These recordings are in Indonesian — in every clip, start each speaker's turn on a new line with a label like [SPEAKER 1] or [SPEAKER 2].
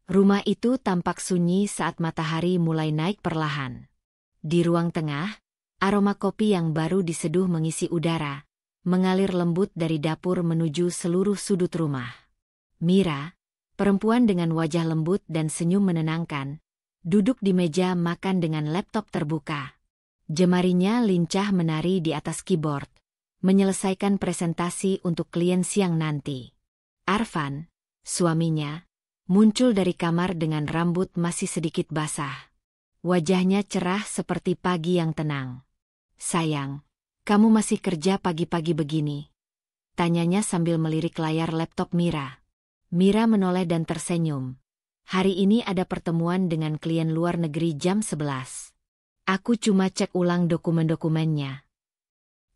[SPEAKER 1] Rumah itu tampak sunyi saat matahari mulai naik perlahan. Di ruang tengah, aroma kopi yang baru diseduh mengisi udara, mengalir lembut dari dapur menuju seluruh sudut rumah. Mira, perempuan dengan wajah lembut dan senyum menenangkan, duduk di meja makan dengan laptop terbuka. Jemarinya lincah menari di atas keyboard, menyelesaikan presentasi untuk klien siang nanti. Arfan, suaminya, muncul dari kamar dengan rambut masih sedikit basah. Wajahnya cerah seperti pagi yang tenang. "Sayang, kamu masih kerja pagi-pagi begini?" tanyanya sambil melirik layar laptop Mira. Mira menoleh dan tersenyum. "Hari ini ada pertemuan dengan klien luar negeri jam 11. Aku cuma cek ulang dokumen-dokumennya."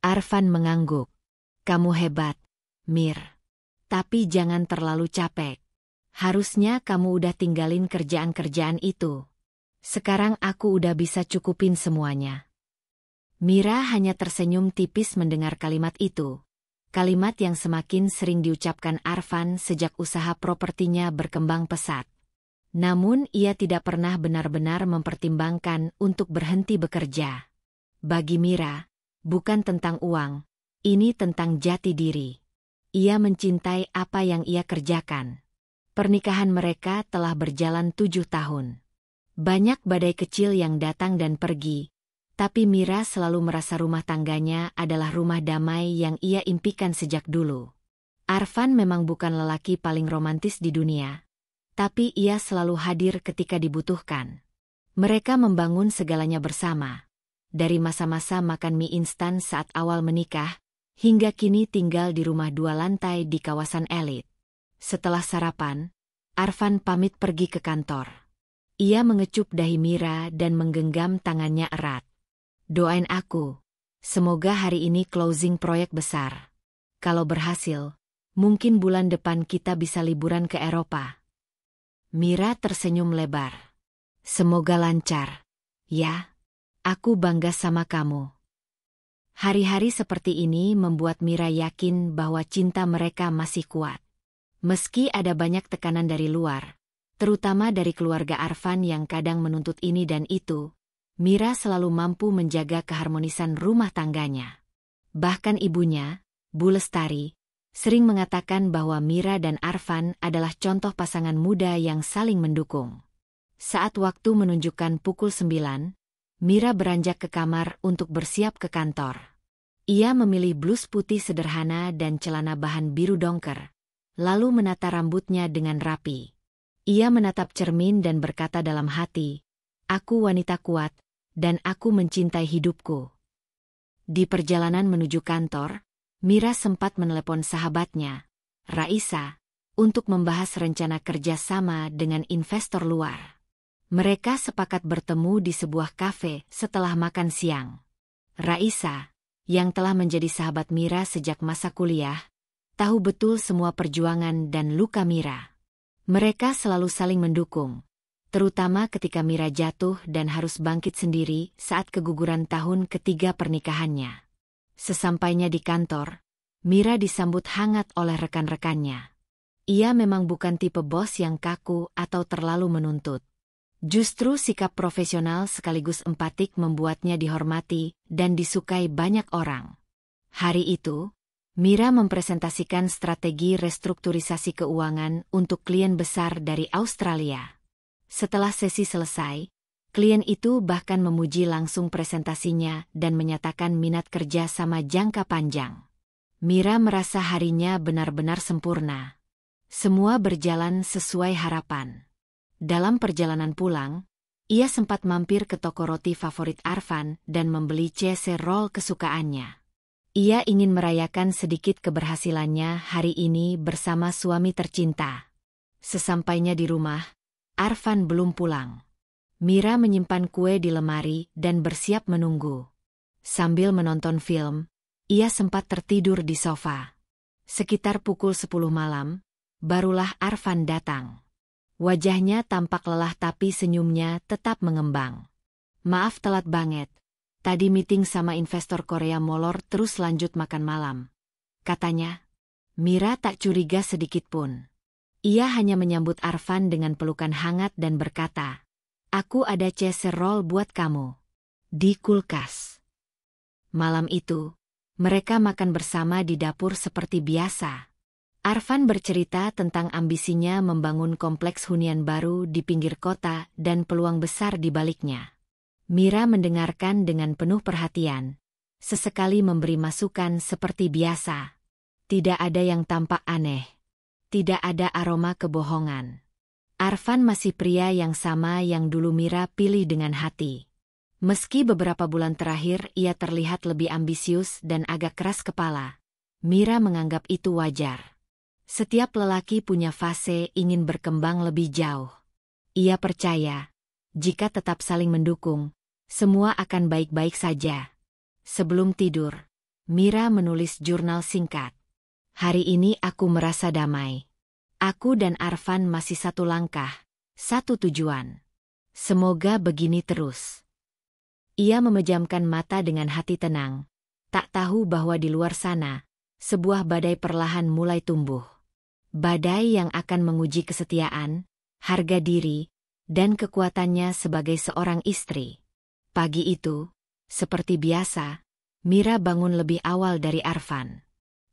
[SPEAKER 1] Arfan mengangguk. "Kamu hebat, Mir. Tapi jangan terlalu capek. Harusnya kamu udah tinggalin kerjaan-kerjaan itu. Sekarang aku udah bisa cukupin semuanya." Mira hanya tersenyum tipis mendengar kalimat itu. Kalimat yang semakin sering diucapkan Arfan sejak usaha propertinya berkembang pesat. Namun ia tidak pernah benar-benar mempertimbangkan untuk berhenti bekerja. Bagi Mira, bukan tentang uang, ini tentang jati diri. Ia mencintai apa yang ia kerjakan. Pernikahan mereka telah berjalan 7 tahun. Banyak badai kecil yang datang dan pergi, tapi Mira selalu merasa rumah tangganya adalah rumah damai yang ia impikan sejak dulu. Arfan memang bukan lelaki paling romantis di dunia, tapi ia selalu hadir ketika dibutuhkan. Mereka membangun segalanya bersama, dari masa-masa makan mie instan saat awal menikah, hingga kini tinggal di rumah 2 lantai di kawasan elit. Setelah sarapan, Arfan pamit pergi ke kantor. Ia mengecup dahi Mira dan menggenggam tangannya erat. "Doain aku. Semoga hari ini closing proyek besar. Kalau berhasil, mungkin bulan depan kita bisa liburan ke Eropa." Mira tersenyum lebar. "Semoga lancar. Ya, aku bangga sama kamu." Hari-hari seperti ini membuat Mira yakin bahwa cinta mereka masih kuat. Meski ada banyak tekanan dari luar, terutama dari keluarga Arfan yang kadang menuntut ini dan itu, Mira selalu mampu menjaga keharmonisan rumah tangganya. Bahkan ibunya, Bu Lestari, sering mengatakan bahwa Mira dan Arfan adalah contoh pasangan muda yang saling mendukung. Saat waktu menunjukkan pukul 9, Mira beranjak ke kamar untuk bersiap ke kantor. Ia memilih blus putih sederhana dan celana bahan biru dongker, lalu menata rambutnya dengan rapi. Ia menatap cermin dan berkata dalam hati, "Aku wanita kuat, dan aku mencintai hidupku." Di perjalanan menuju kantor, Mira sempat menelepon sahabatnya, Raisa, untuk membahas rencana kerjasama dengan investor luar. Mereka sepakat bertemu di sebuah kafe setelah makan siang. Raisa, yang telah menjadi sahabat Mira sejak masa kuliah, tahu betul semua perjuangan dan luka Mira. Mereka selalu saling mendukung, terutama ketika Mira jatuh dan harus bangkit sendiri saat keguguran tahun ketiga pernikahannya. Sesampainya di kantor, Mira disambut hangat oleh rekan-rekannya. Ia memang bukan tipe bos yang kaku atau terlalu menuntut. Justru sikap profesional sekaligus empatik membuatnya dihormati dan disukai banyak orang. Hari itu, Mira mempresentasikan strategi restrukturisasi keuangan untuk klien besar dari Australia. Setelah sesi selesai, klien itu bahkan memuji langsung presentasinya dan menyatakan minat kerja sama jangka panjang. Mira merasa harinya benar-benar sempurna. Semua berjalan sesuai harapan. Dalam perjalanan pulang, ia sempat mampir ke toko roti favorit Arfan dan membeli cheese roll kesukaannya. Ia ingin merayakan sedikit keberhasilannya hari ini bersama suami tercinta. Sesampainya di rumah, Arfan belum pulang. Mira menyimpan kue di lemari dan bersiap menunggu. Sambil menonton film, ia sempat tertidur di sofa. Sekitar pukul 10 malam, barulah Arfan datang. Wajahnya tampak lelah tapi senyumnya tetap mengembang. "Maaf telat banget. Tadi meeting sama investor Korea molor terus lanjut makan malam," katanya. Mira tak curiga sedikit pun. Ia hanya menyambut Arfan dengan pelukan hangat dan berkata, "Aku ada cheese roll buat kamu di kulkas." Malam itu, mereka makan bersama di dapur seperti biasa. Arfan bercerita tentang ambisinya membangun kompleks hunian baru di pinggir kota dan peluang besar di baliknya. Mira mendengarkan dengan penuh perhatian, sesekali memberi masukan seperti biasa. Tidak ada yang tampak aneh. Tidak ada aroma kebohongan. Arfan masih pria yang sama yang dulu Mira pilih dengan hati. Meski beberapa bulan terakhir ia terlihat lebih ambisius dan agak keras kepala, Mira menganggap itu wajar. Setiap lelaki punya fase ingin berkembang lebih jauh. Ia percaya, jika tetap saling mendukung, semua akan baik-baik saja. Sebelum tidur, Mira menulis jurnal singkat. "Hari ini aku merasa damai. Aku dan Arfan masih satu langkah, satu tujuan. Semoga begini terus." Ia memejamkan mata dengan hati tenang, tak tahu bahwa di luar sana, sebuah badai perlahan mulai tumbuh. Badai yang akan menguji kesetiaan, harga diri, dan kekuatannya sebagai seorang istri. Pagi itu, seperti biasa, Mira bangun lebih awal dari Arfan.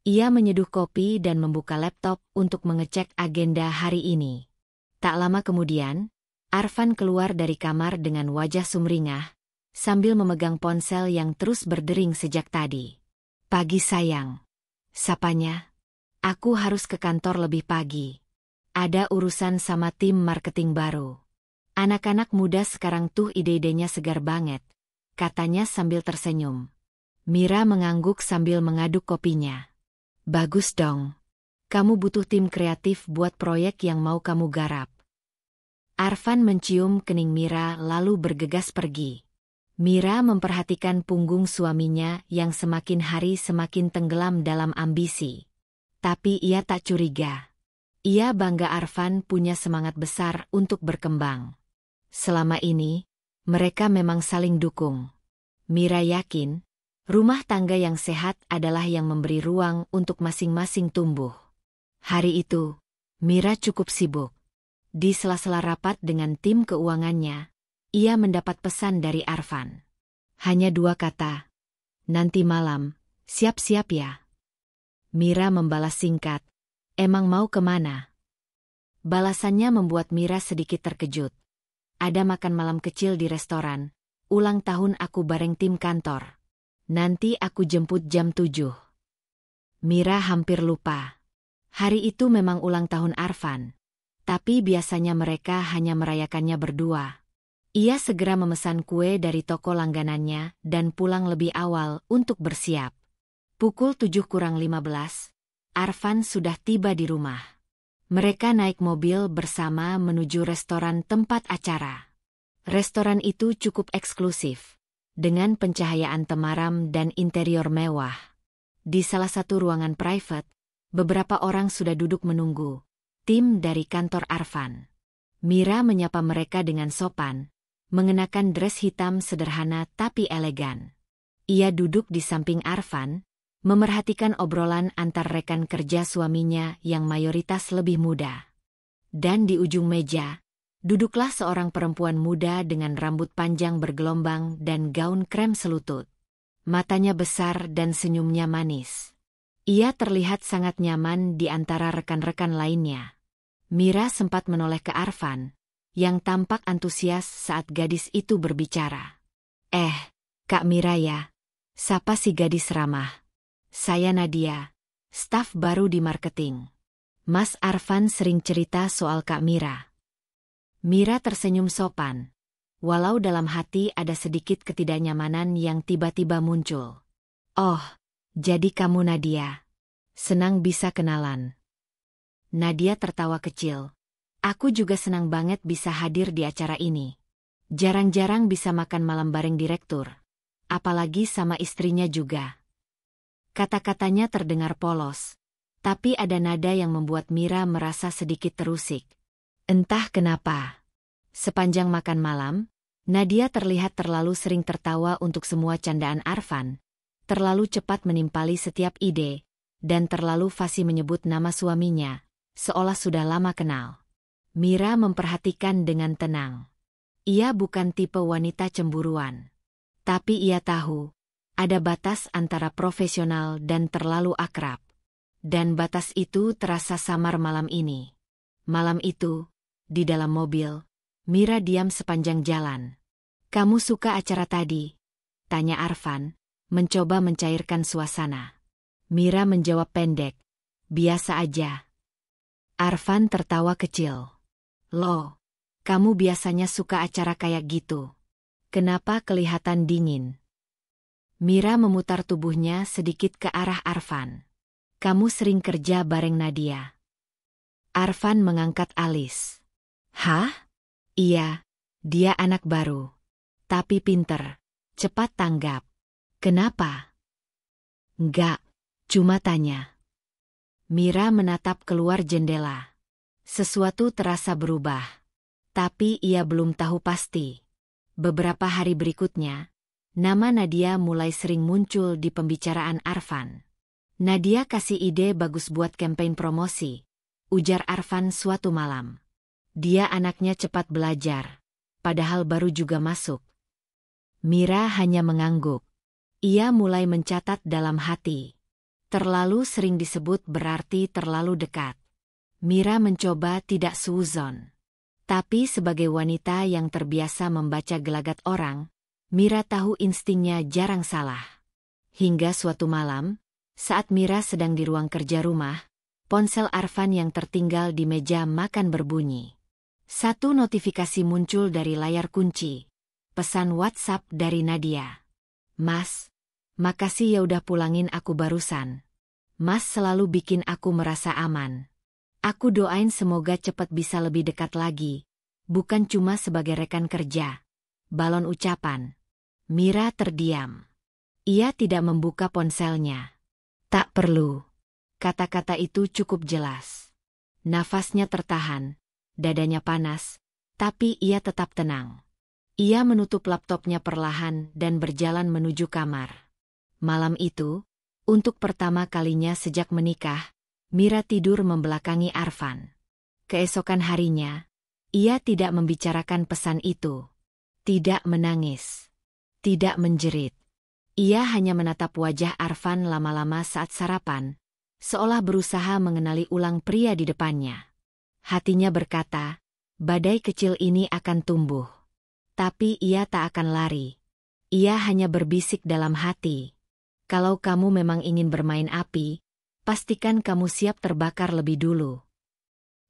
[SPEAKER 1] Ia menyeduh kopi dan membuka laptop untuk mengecek agenda hari ini. Tak lama kemudian, Arfan keluar dari kamar dengan wajah sumringah, sambil memegang ponsel yang terus berdering sejak tadi. "Pagi sayang," sapanya. "Aku harus ke kantor lebih pagi. Ada urusan sama tim marketing baru. Anak-anak muda sekarang tuh ide-idenya segar banget," katanya sambil tersenyum. Mira mengangguk sambil mengaduk kopinya. "Bagus dong. Kamu butuh tim kreatif buat proyek yang mau kamu garap." Arfan mencium kening Mira lalu bergegas pergi. Mira memperhatikan punggung suaminya yang semakin hari semakin tenggelam dalam ambisi. Tapi ia tak curiga. Ia bangga Arfan punya semangat besar untuk berkembang. Selama ini, mereka memang saling dukung. Mira yakin, rumah tangga yang sehat adalah yang memberi ruang untuk masing-masing tumbuh. Hari itu, Mira cukup sibuk. Di sela-sela rapat dengan tim keuangannya, ia mendapat pesan dari Arfan. Hanya 2 kata, "Nanti malam, siap-siap ya." Mira membalas singkat, "Emang mau kemana?" Balasannya membuat Mira sedikit terkejut. "Ada makan malam kecil di restoran, ulang tahun aku bareng tim kantor. Nanti aku jemput jam 7. Mira hampir lupa. Hari itu memang ulang tahun Arfan, tapi biasanya mereka hanya merayakannya berdua. Ia segera memesan kue dari toko langganannya dan pulang lebih awal untuk bersiap. Pukul 7:15, Arfan sudah tiba di rumah. Mereka naik mobil bersama menuju restoran tempat acara. Restoran itu cukup eksklusif, dengan pencahayaan temaram dan interior mewah. Di salah satu ruangan private, beberapa orang sudah duduk menunggu, tim dari kantor Arfan. Mira menyapa mereka dengan sopan, mengenakan dress hitam sederhana tapi elegan. Ia duduk di samping Arfan, memerhatikan obrolan antar rekan kerja suaminya yang mayoritas lebih muda. Dan di ujung meja, duduklah seorang perempuan muda dengan rambut panjang bergelombang dan gaun krem selutut. Matanya besar dan senyumnya manis. Ia terlihat sangat nyaman di antara rekan-rekan lainnya. Mira sempat menoleh ke Arfan, yang tampak antusias saat gadis itu berbicara. Kak Mira ya? Sapa si gadis ramah? Saya Nadia, staf baru di marketing. Mas Arfan sering cerita soal Kak Mira." Mira tersenyum sopan, walau dalam hati ada sedikit ketidaknyamanan yang tiba-tiba muncul. "Oh, jadi kamu Nadia. Senang bisa kenalan." Nadia tertawa kecil. "Aku juga senang banget bisa hadir di acara ini. Jarang-jarang bisa makan malam bareng direktur, apalagi sama istrinya juga." Kata-katanya terdengar polos, tapi ada nada yang membuat Mira merasa sedikit terusik. Entah kenapa. Sepanjang makan malam, Nadia terlihat terlalu sering tertawa untuk semua candaan Arfan, terlalu cepat menimpali setiap ide, dan terlalu fasih menyebut nama suaminya, seolah sudah lama kenal. Mira memperhatikan dengan tenang. Ia bukan tipe wanita cemburuan. Tapi ia tahu, ada batas antara profesional dan terlalu akrab. Dan batas itu terasa samar malam ini. Malam itu, di dalam mobil, Mira diam sepanjang jalan. "Kamu suka acara tadi?" tanya Arfan, mencoba mencairkan suasana. Mira menjawab pendek, "Biasa aja." Arfan tertawa kecil. "Loh, kamu biasanya suka acara kayak gitu. Kenapa kelihatan dingin?" Mira memutar tubuhnya sedikit ke arah Arfan. "Kamu sering kerja bareng Nadia?" Arfan mengangkat alis. "Hah? Iya, dia anak baru. Tapi pinter, cepat tanggap." "Kenapa?" "Enggak, cuma tanya." Mira menatap keluar jendela. Sesuatu terasa berubah. Tapi ia belum tahu pasti. Beberapa hari berikutnya, nama Nadia mulai sering muncul di pembicaraan Arfan. "Nadia kasih ide bagus buat campaign promosi," ujar Arfan suatu malam. "Dia anaknya cepat belajar, padahal baru juga masuk." Mira hanya mengangguk. Ia mulai mencatat dalam hati. Terlalu sering disebut berarti terlalu dekat. Mira mencoba tidak suuzon. Tapi sebagai wanita yang terbiasa membaca gelagat orang, Mira tahu instingnya jarang salah. Hingga suatu malam, saat Mira sedang di ruang kerja rumah, ponsel Arfan yang tertinggal di meja makan berbunyi. Satu notifikasi muncul dari layar kunci. Pesan WhatsApp dari Nadia. "Mas, makasih ya udah pulangin aku barusan. Mas selalu bikin aku merasa aman. Aku doain semoga cepat bisa lebih dekat lagi. Bukan cuma sebagai rekan kerja." Balon ucapan. Mira terdiam. Ia tidak membuka ponselnya. "Tak perlu." Kata-kata itu cukup jelas. Nafasnya tertahan, dadanya panas, tapi ia tetap tenang. Ia menutup laptopnya perlahan dan berjalan menuju kamar. Malam itu, untuk pertama kalinya sejak menikah, Mira tidur membelakangi Arfan. Keesokan harinya, ia tidak membicarakan pesan itu. Tidak menangis. Tidak menjerit. Ia hanya menatap wajah Arfan lama-lama saat sarapan, seolah berusaha mengenali ulang pria di depannya. Hatinya berkata, badai kecil ini akan tumbuh. Tapi ia tak akan lari. Ia hanya berbisik dalam hati. Kalau kamu memang ingin bermain api, pastikan kamu siap terbakar lebih dulu.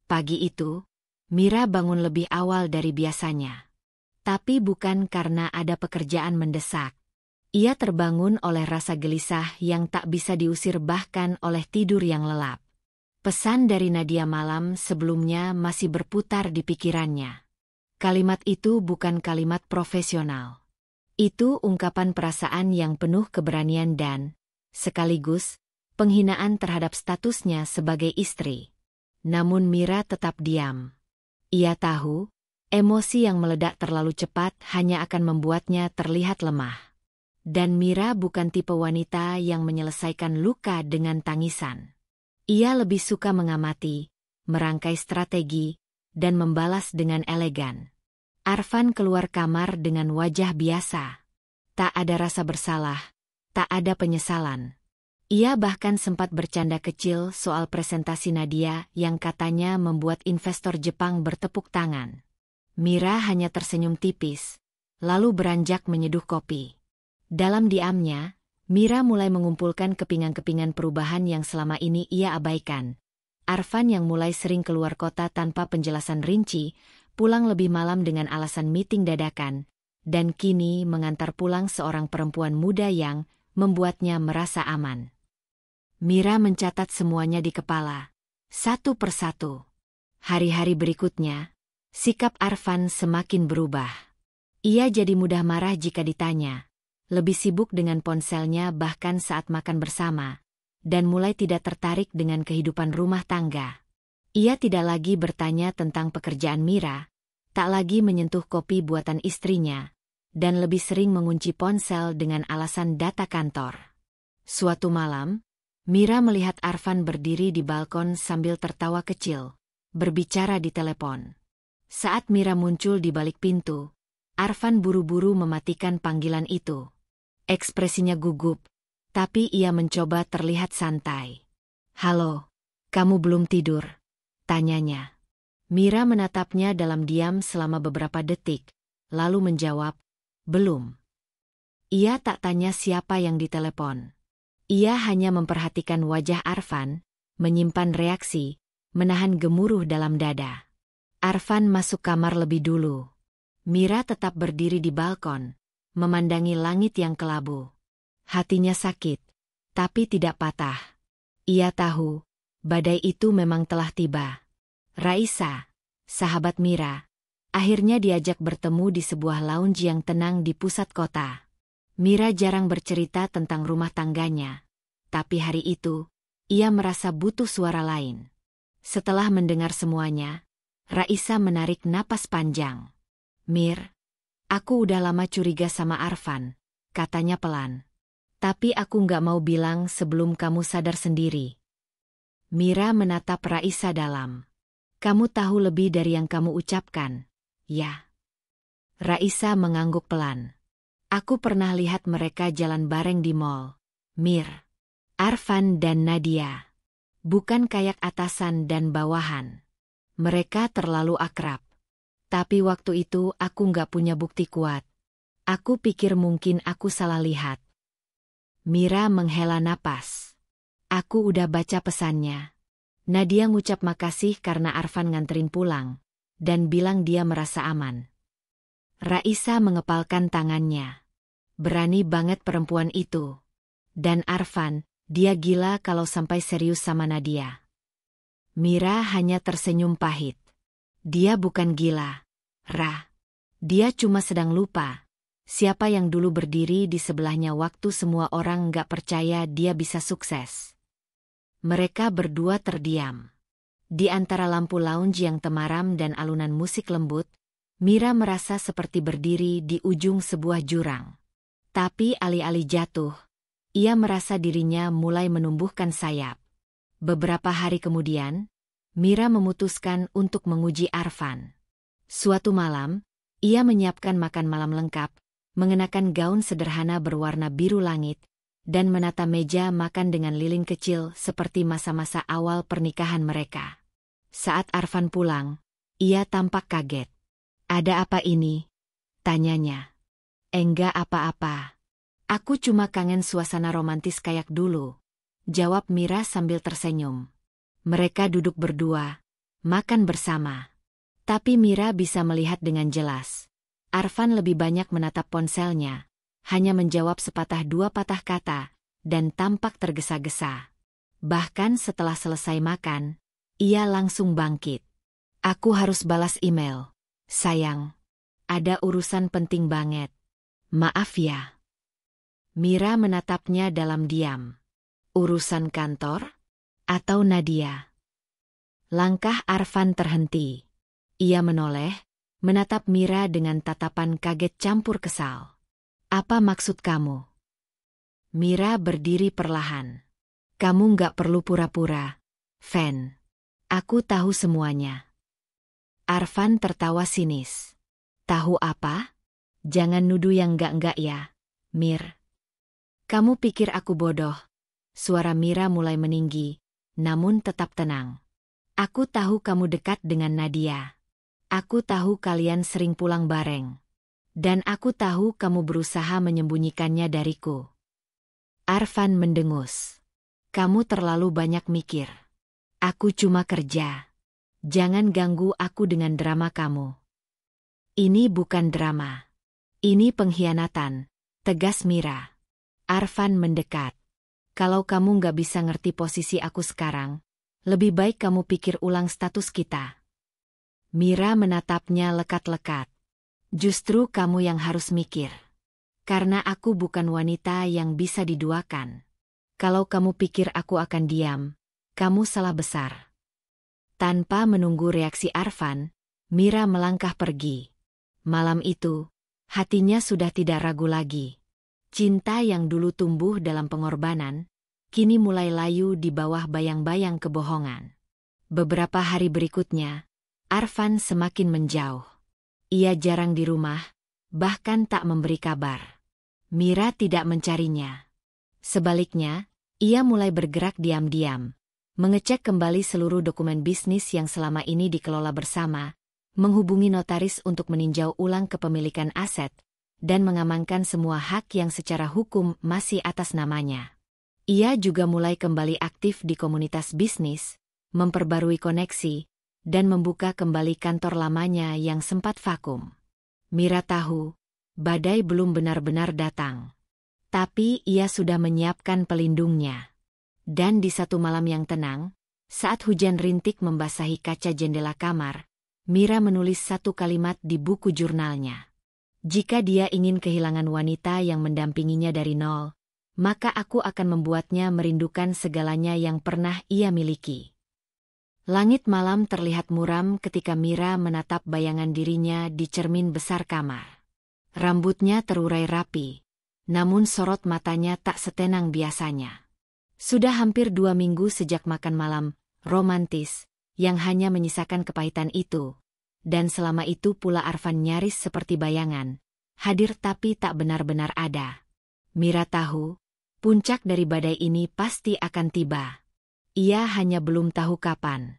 [SPEAKER 1] Pagi itu, Mira bangun lebih awal dari biasanya. Tapi bukan karena ada pekerjaan mendesak. Ia terbangun oleh rasa gelisah yang tak bisa diusir bahkan oleh tidur yang lelap. Pesan dari Nadia malam sebelumnya masih berputar di pikirannya. Kalimat itu bukan kalimat profesional. Itu ungkapan perasaan yang penuh keberanian dan, sekaligus, penghinaan terhadap statusnya sebagai istri. Namun Mira tetap diam. Ia tahu, emosi yang meledak terlalu cepat hanya akan membuatnya terlihat lemah. Dan Mira bukan tipe wanita yang menyelesaikan luka dengan tangisan. Ia lebih suka mengamati, merangkai strategi, dan membalas dengan elegan. Arfan keluar kamar dengan wajah biasa. Tak ada rasa bersalah, tak ada penyesalan. Ia bahkan sempat bercanda kecil soal presentasi Nadia yang katanya membuat investor Jepang bertepuk tangan. Mira hanya tersenyum tipis, lalu beranjak menyeduh kopi. Dalam diamnya, Mira mulai mengumpulkan kepingan-kepingan perubahan yang selama ini ia abaikan. Arfan yang mulai sering keluar kota tanpa penjelasan rinci, pulang lebih malam dengan alasan meeting dadakan, dan kini mengantar pulang seorang perempuan muda yang membuatnya merasa aman. Mira mencatat semuanya di kepala, satu persatu. Hari-hari berikutnya, sikap Arfan semakin berubah. Ia jadi mudah marah jika ditanya, lebih sibuk dengan ponselnya bahkan saat makan bersama, dan mulai tidak tertarik dengan kehidupan rumah tangga. Ia tidak lagi bertanya tentang pekerjaan Mira, tak lagi menyentuh kopi buatan istrinya, dan lebih sering mengunci ponsel dengan alasan data kantor. Suatu malam, Mira melihat Arfan berdiri di balkon sambil tertawa kecil, berbicara di telepon. Saat Mira muncul di balik pintu, Arfan buru-buru mematikan panggilan itu. Ekspresinya gugup, tapi ia mencoba terlihat santai. "Halo, kamu belum tidur?" tanyanya. Mira menatapnya dalam diam selama beberapa detik, lalu menjawab, "Belum." Ia tak tanya siapa yang ditelepon. Ia hanya memperhatikan wajah Arfan, menyimpan reaksi, menahan gemuruh dalam dada. Arfan masuk kamar lebih dulu. Mira tetap berdiri di balkon, memandangi langit yang kelabu. Hatinya sakit, tapi tidak patah. Ia tahu, badai itu memang telah tiba. Raisa, sahabat Mira, akhirnya diajak bertemu di sebuah lounge yang tenang di pusat kota. Mira jarang bercerita tentang rumah tangganya, tapi hari itu, ia merasa butuh suara lain. Setelah mendengar semuanya, Raisa menarik napas panjang. "Mir, aku udah lama curiga sama Arfan," katanya pelan. "Tapi aku nggak mau bilang sebelum kamu sadar sendiri." Mira menatap Raisa dalam. "Kamu tahu lebih dari yang kamu ucapkan, ya?" Raisa mengangguk pelan. "Aku pernah lihat mereka jalan bareng di mall, Mir. Arfan dan Nadia. Bukan kayak atasan dan bawahan. Mereka terlalu akrab. Tapi waktu itu aku nggak punya bukti kuat. Aku pikir mungkin aku salah lihat." Mira menghela napas. "Aku udah baca pesannya. Nadia ngucap makasih karena Arfan nganterin pulang, dan bilang dia merasa aman." Raisa mengepalkan tangannya. Berani banget perempuan itu. Dan Arfan, dia gila kalau sampai serius sama Nadia. Mira hanya tersenyum pahit. "Dia bukan gila, Ra. Dia cuma sedang lupa. Siapa yang dulu berdiri di sebelahnya waktu semua orang nggak percaya dia bisa sukses." Mereka berdua terdiam. Di antara lampu lounge yang temaram dan alunan musik lembut, Mira merasa seperti berdiri di ujung sebuah jurang. Tapi alih-alih jatuh, ia merasa dirinya mulai menumbuhkan sayap. Beberapa hari kemudian, Mira memutuskan untuk menguji Arfan. Suatu malam, ia menyiapkan makan malam lengkap, mengenakan gaun sederhana berwarna biru langit, dan menata meja makan dengan lilin kecil seperti masa-masa awal pernikahan mereka. Saat Arfan pulang, ia tampak kaget. "Ada apa ini?" tanyanya. "Enggak apa-apa. Aku cuma kangen suasana romantis kayak dulu," jawab Mira sambil tersenyum. Mereka duduk berdua, makan bersama. Tapi Mira bisa melihat dengan jelas. Arfan lebih banyak menatap ponselnya, hanya menjawab sepatah dua patah kata, dan tampak tergesa-gesa. Bahkan setelah selesai makan, ia langsung bangkit. "Aku harus balas email. Sayang, ada urusan penting banget. Maaf ya." Mira menatapnya dalam diam. "Urusan kantor? Atau Nadia?" Langkah Arfan terhenti. Ia menoleh, menatap Mira dengan tatapan kaget campur kesal. "Apa maksud kamu?" Mira berdiri perlahan. "Kamu nggak perlu pura-pura, Fen. Aku tahu semuanya." Arfan tertawa sinis. "Tahu apa? Jangan nuduh yang enggak-enggak ya, Mir." "Kamu pikir aku bodoh?" Suara Mira mulai meninggi, namun tetap tenang. "Aku tahu kamu dekat dengan Nadia. Aku tahu kalian sering pulang bareng. Dan aku tahu kamu berusaha menyembunyikannya dariku." Arfan mendengus. "Kamu terlalu banyak mikir. Aku cuma kerja. Jangan ganggu aku dengan drama kamu." "Ini bukan drama. Ini pengkhianatan," tegas Mira. Arfan mendekat. "Kalau kamu nggak bisa ngerti posisi aku sekarang, lebih baik kamu pikir ulang status kita." Mira menatapnya lekat-lekat. "Justru kamu yang harus mikir. Karena aku bukan wanita yang bisa diduakan. Kalau kamu pikir aku akan diam, kamu salah besar." Tanpa menunggu reaksi Arfan, Mira melangkah pergi. Malam itu, hatinya sudah tidak ragu lagi. Cinta yang dulu tumbuh dalam pengorbanan, kini mulai layu di bawah bayang-bayang kebohongan. Beberapa hari berikutnya, Arfan semakin menjauh. Ia jarang di rumah, bahkan tak memberi kabar. Mira tidak mencarinya. Sebaliknya, ia mulai bergerak diam-diam, mengecek kembali seluruh dokumen bisnis yang selama ini dikelola bersama, menghubungi notaris untuk meninjau ulang kepemilikan aset, dan mengamankan semua hak yang secara hukum masih atas namanya. Ia juga mulai kembali aktif di komunitas bisnis, memperbarui koneksi, dan membuka kembali kantor lamanya yang sempat vakum. Mira tahu, badai belum benar-benar datang. Tapi ia sudah menyiapkan pelindungnya. Dan di satu malam yang tenang, saat hujan rintik membasahi kaca jendela kamar, Mira menulis satu kalimat di buku jurnalnya. Jika dia ingin kehilangan wanita yang mendampinginya dari nol, maka aku akan membuatnya merindukan segalanya yang pernah ia miliki. Langit malam terlihat muram ketika Mira menatap bayangan dirinya di cermin besar kamar. Rambutnya terurai rapi, namun sorot matanya tak setenang biasanya. Sudah hampir 2 minggu sejak makan malam romantis, yang hanya menyisakan kepahitan itu. Dan selama itu pula Arfan nyaris seperti bayangan, hadir tapi tak benar-benar ada. Mira tahu, puncak dari badai ini pasti akan tiba. Ia hanya belum tahu kapan.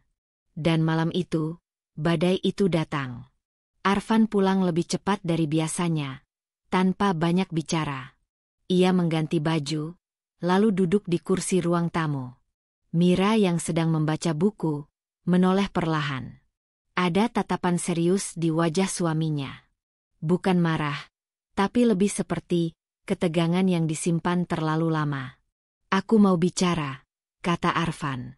[SPEAKER 1] Dan malam itu, badai itu datang. Arfan pulang lebih cepat dari biasanya, tanpa banyak bicara. Ia mengganti baju, lalu duduk di kursi ruang tamu. Mira yang sedang membaca buku, menoleh perlahan. Ada tatapan serius di wajah suaminya. Bukan marah, tapi lebih seperti ketegangan yang disimpan terlalu lama. Aku mau bicara, kata Arfan.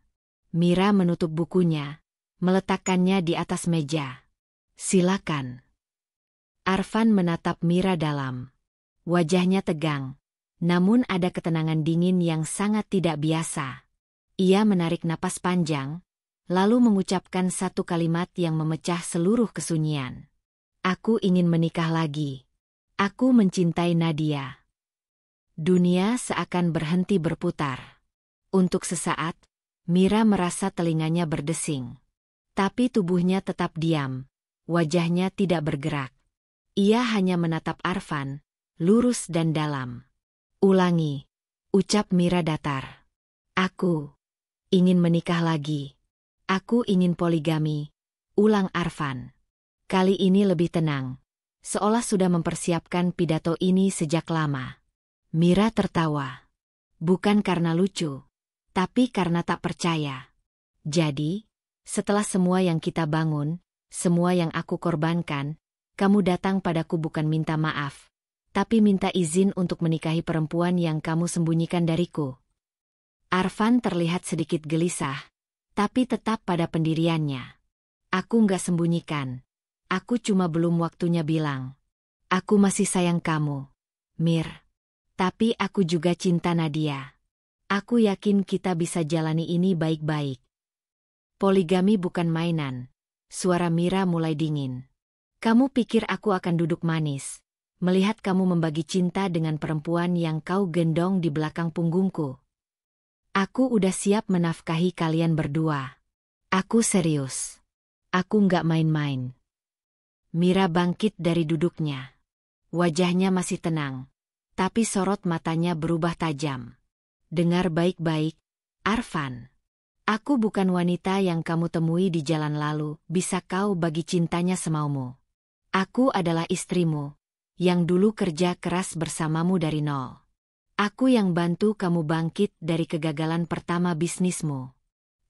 [SPEAKER 1] Mira menutup bukunya, meletakkannya di atas meja. Silakan. Arfan menatap Mira dalam. Wajahnya tegang, namun ada ketenangan dingin yang sangat tidak biasa. Ia menarik napas panjang, lalu mengucapkan satu kalimat yang memecah seluruh kesunyian. Aku ingin menikah lagi. Aku mencintai Nadia. Dunia seakan berhenti berputar. Untuk sesaat, Mira merasa telinganya berdesing. Tapi tubuhnya tetap diam. Wajahnya tidak bergerak. Ia hanya menatap Arfan, lurus dan dalam. Ulangi, ucap Mira datar. Aku ingin menikah lagi. Aku ingin poligami, ulang Arfan. Kali ini lebih tenang, seolah sudah mempersiapkan pidato ini sejak lama. Mira tertawa. Bukan karena lucu, tapi karena tak percaya. Jadi, setelah semua yang kita bangun, semua yang aku korbankan, kamu datang padaku bukan minta maaf, tapi minta izin untuk menikahi perempuan yang kamu sembunyikan dariku. Arfan terlihat sedikit gelisah, tapi tetap pada pendiriannya. Aku nggak sembunyikan. Aku cuma belum waktunya bilang. Aku masih sayang kamu, Mir. Tapi aku juga cinta Nadia. Aku yakin kita bisa jalani ini baik-baik. Poligami bukan mainan. Suara Mira mulai dingin. Kamu pikir aku akan duduk manis, melihat kamu membagi cinta dengan perempuan yang kau gendong di belakang punggungku? Aku udah siap menafkahi kalian berdua. Aku serius. Aku nggak main-main. Mira bangkit dari duduknya. Wajahnya masih tenang, tapi sorot matanya berubah tajam. Dengar baik-baik, Arfan. Aku bukan wanita yang kamu temui di jalan lalu, bisa kau bagi cintanya semaumu. Aku adalah istrimu, yang dulu kerja keras bersamamu dari nol. Aku yang bantu kamu bangkit dari kegagalan pertama bisnismu.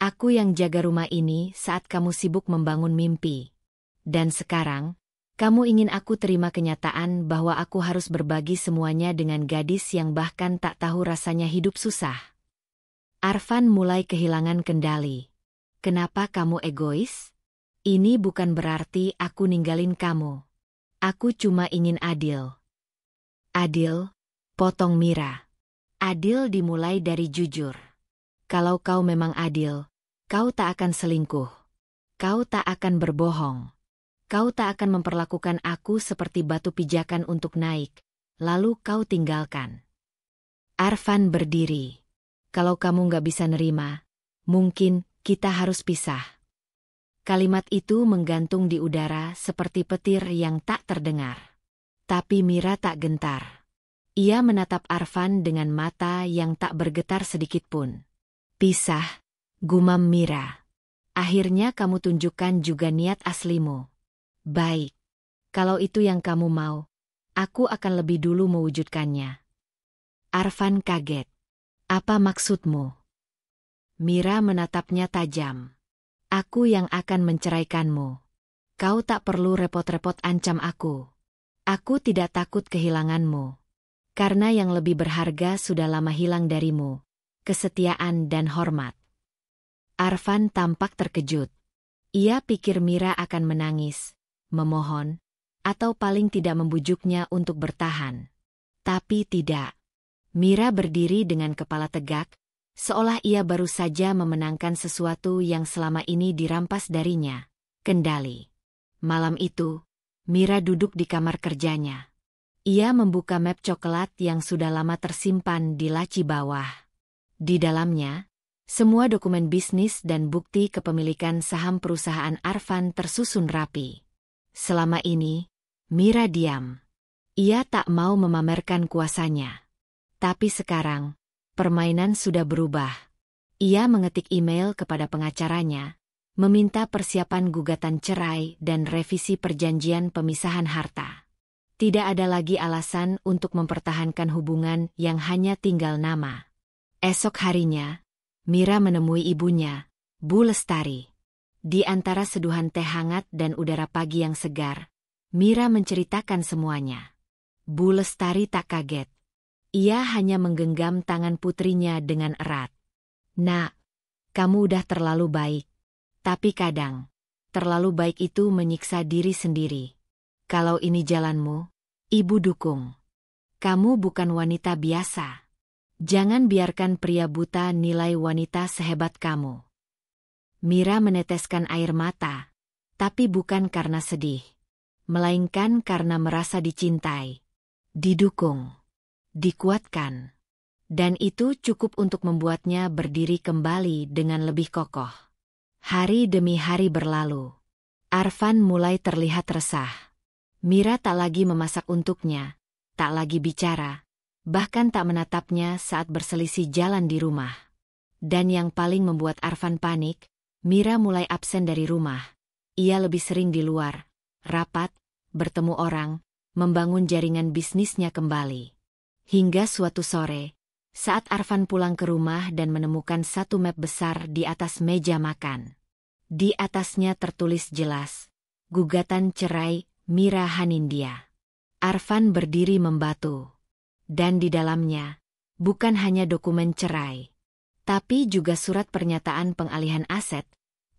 [SPEAKER 1] Aku yang jaga rumah ini saat kamu sibuk membangun mimpi. Dan sekarang, kamu ingin aku terima kenyataan bahwa aku harus berbagi semuanya dengan gadis yang bahkan tak tahu rasanya hidup susah. Arfan mulai kehilangan kendali. Kenapa kamu egois? Ini bukan berarti aku ninggalin kamu. Aku cuma ingin adil. Adil, potong Mira. Adil dimulai dari jujur. Kalau kau memang adil, kau tak akan selingkuh. Kau tak akan berbohong. Kau tak akan memperlakukan aku seperti batu pijakan untuk naik, lalu kau tinggalkan. Arfan berdiri. Kalau kamu nggak bisa nerima, mungkin kita harus pisah. Kalimat itu menggantung di udara seperti petir yang tak terdengar. Tapi Mira tak gentar. Ia menatap Arfan dengan mata yang tak bergetar sedikitpun. Pisah, gumam Mira. Akhirnya kamu tunjukkan juga niat aslimu. Baik. Kalau itu yang kamu mau, aku akan lebih dulu mewujudkannya. Arfan kaget. Apa maksudmu? Mira menatapnya tajam. Aku yang akan menceraikanmu. Kau tak perlu repot-repot ancam aku. Aku tidak takut kehilanganmu. Karena yang lebih berharga sudah lama hilang darimu. Kesetiaan dan hormat. Arfan tampak terkejut. Ia pikir Mira akan menangis, memohon, atau paling tidak membujuknya untuk bertahan. Tapi tidak. Mira berdiri dengan kepala tegak, seolah ia baru saja memenangkan sesuatu yang selama ini dirampas darinya, kendali. Malam itu, Mira duduk di kamar kerjanya. Ia membuka map coklat yang sudah lama tersimpan di laci bawah. Di dalamnya, semua dokumen bisnis dan bukti kepemilikan saham perusahaan Arfan tersusun rapi. Selama ini, Mira diam. Ia tak mau memamerkan kuasanya. Tapi sekarang, permainan sudah berubah. Ia mengetik email kepada pengacaranya, meminta persiapan gugatan cerai dan revisi perjanjian pemisahan harta. Tidak ada lagi alasan untuk mempertahankan hubungan yang hanya tinggal nama. Esok harinya, Mira menemui ibunya, Bu Lestari. Di antara seduhan teh hangat dan udara pagi yang segar, Mira menceritakan semuanya. Bu Lestari tak kaget. Ia hanya menggenggam tangan putrinya dengan erat. Nak, kamu udah terlalu baik. Tapi kadang, terlalu baik itu menyiksa diri sendiri. Kalau ini jalanmu, ibu dukung. Kamu bukan wanita biasa. Jangan biarkan pria buta nilai wanita sehebat kamu. Mira meneteskan air mata, tapi bukan karena sedih. Melainkan karena merasa dicintai, didukung, dikuatkan. Dan itu cukup untuk membuatnya berdiri kembali dengan lebih kokoh. Hari demi hari berlalu. Arfan mulai terlihat resah. Mira tak lagi memasak untuknya, tak lagi bicara, bahkan tak menatapnya saat berselisih jalan di rumah. Dan yang paling membuat Arfan panik, Mira mulai absen dari rumah. Ia lebih sering di luar, rapat, bertemu orang, membangun jaringan bisnisnya kembali. Hingga suatu sore, saat Arfan pulang ke rumah dan menemukan satu map besar di atas meja makan. Di atasnya tertulis jelas, gugatan cerai Mira Hanindya. Arfan berdiri membatu. Dan di dalamnya, bukan hanya dokumen cerai, tapi juga surat pernyataan pengalihan aset,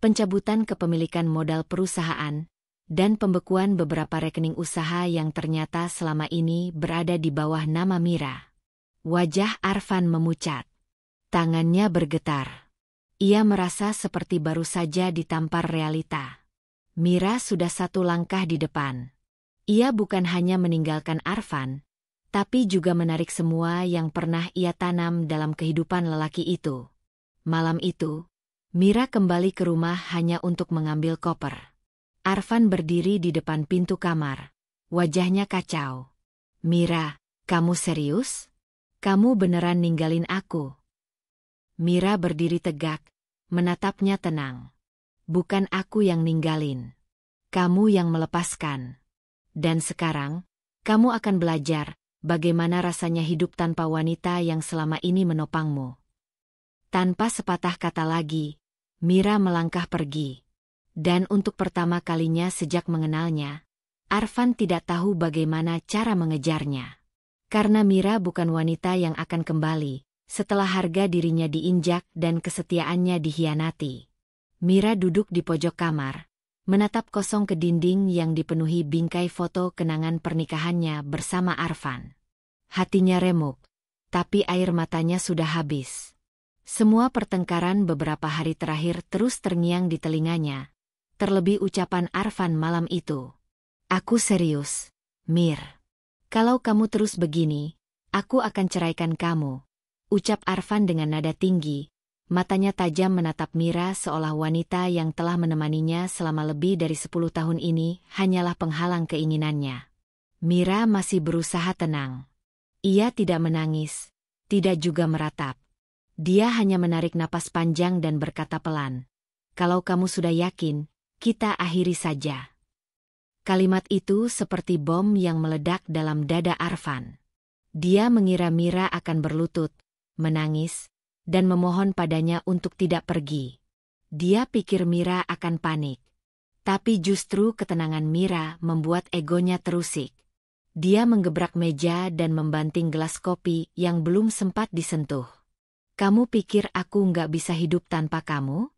[SPEAKER 1] pencabutan kepemilikan modal perusahaan, dan pembekuan beberapa rekening usaha yang ternyata selama ini berada di bawah nama Mira. Wajah Arfan memucat. Tangannya bergetar. Ia merasa seperti baru saja ditampar realita. Mira sudah satu langkah di depan. Ia bukan hanya meninggalkan Arfan, tapi juga menarik semua yang pernah ia tanam dalam kehidupan lelaki itu. Malam itu, Mira kembali ke rumah hanya untuk mengambil koper. Arfan berdiri di depan pintu kamar. Wajahnya kacau. Mira, kamu serius? Kamu beneran ninggalin aku? Mira berdiri tegak, menatapnya tenang. Bukan aku yang ninggalin. Kamu yang melepaskan. Dan sekarang, kamu akan belajar bagaimana rasanya hidup tanpa wanita yang selama ini menopangmu. Tanpa sepatah kata lagi, Mira melangkah pergi. Dan untuk pertama kalinya sejak mengenalnya, Arfan tidak tahu bagaimana cara mengejarnya. Karena Mira bukan wanita yang akan kembali, setelah harga dirinya diinjak dan kesetiaannya dikhianati. Mira duduk di pojok kamar, menatap kosong ke dinding yang dipenuhi bingkai foto kenangan pernikahannya bersama Arfan. Hatinya remuk, tapi air matanya sudah habis. Semua pertengkaran beberapa hari terakhir terus terngiang di telinganya, terlebih ucapan Arfan malam itu. Aku serius, Mir. Kalau kamu terus begini, aku akan ceraikan kamu. ucap Arfan dengan nada tinggi. Matanya tajam menatap Mira seolah wanita yang telah menemaninya selama lebih dari 10 tahun ini hanyalah penghalang keinginannya. Mira masih berusaha tenang. Ia tidak menangis, tidak juga meratap. Dia hanya menarik napas panjang dan berkata pelan, "Kalau kamu sudah yakin, kita akhiri saja." Kalimat itu seperti bom yang meledak dalam dada Arfan. Dia mengira Mira akan berlutut, menangis, dan memohon padanya untuk tidak pergi. Dia pikir Mira akan panik. Tapi justru ketenangan Mira membuat egonya terusik. Dia menggebrak meja dan membanting gelas kopi yang belum sempat disentuh. "Kamu pikir aku nggak bisa hidup tanpa kamu?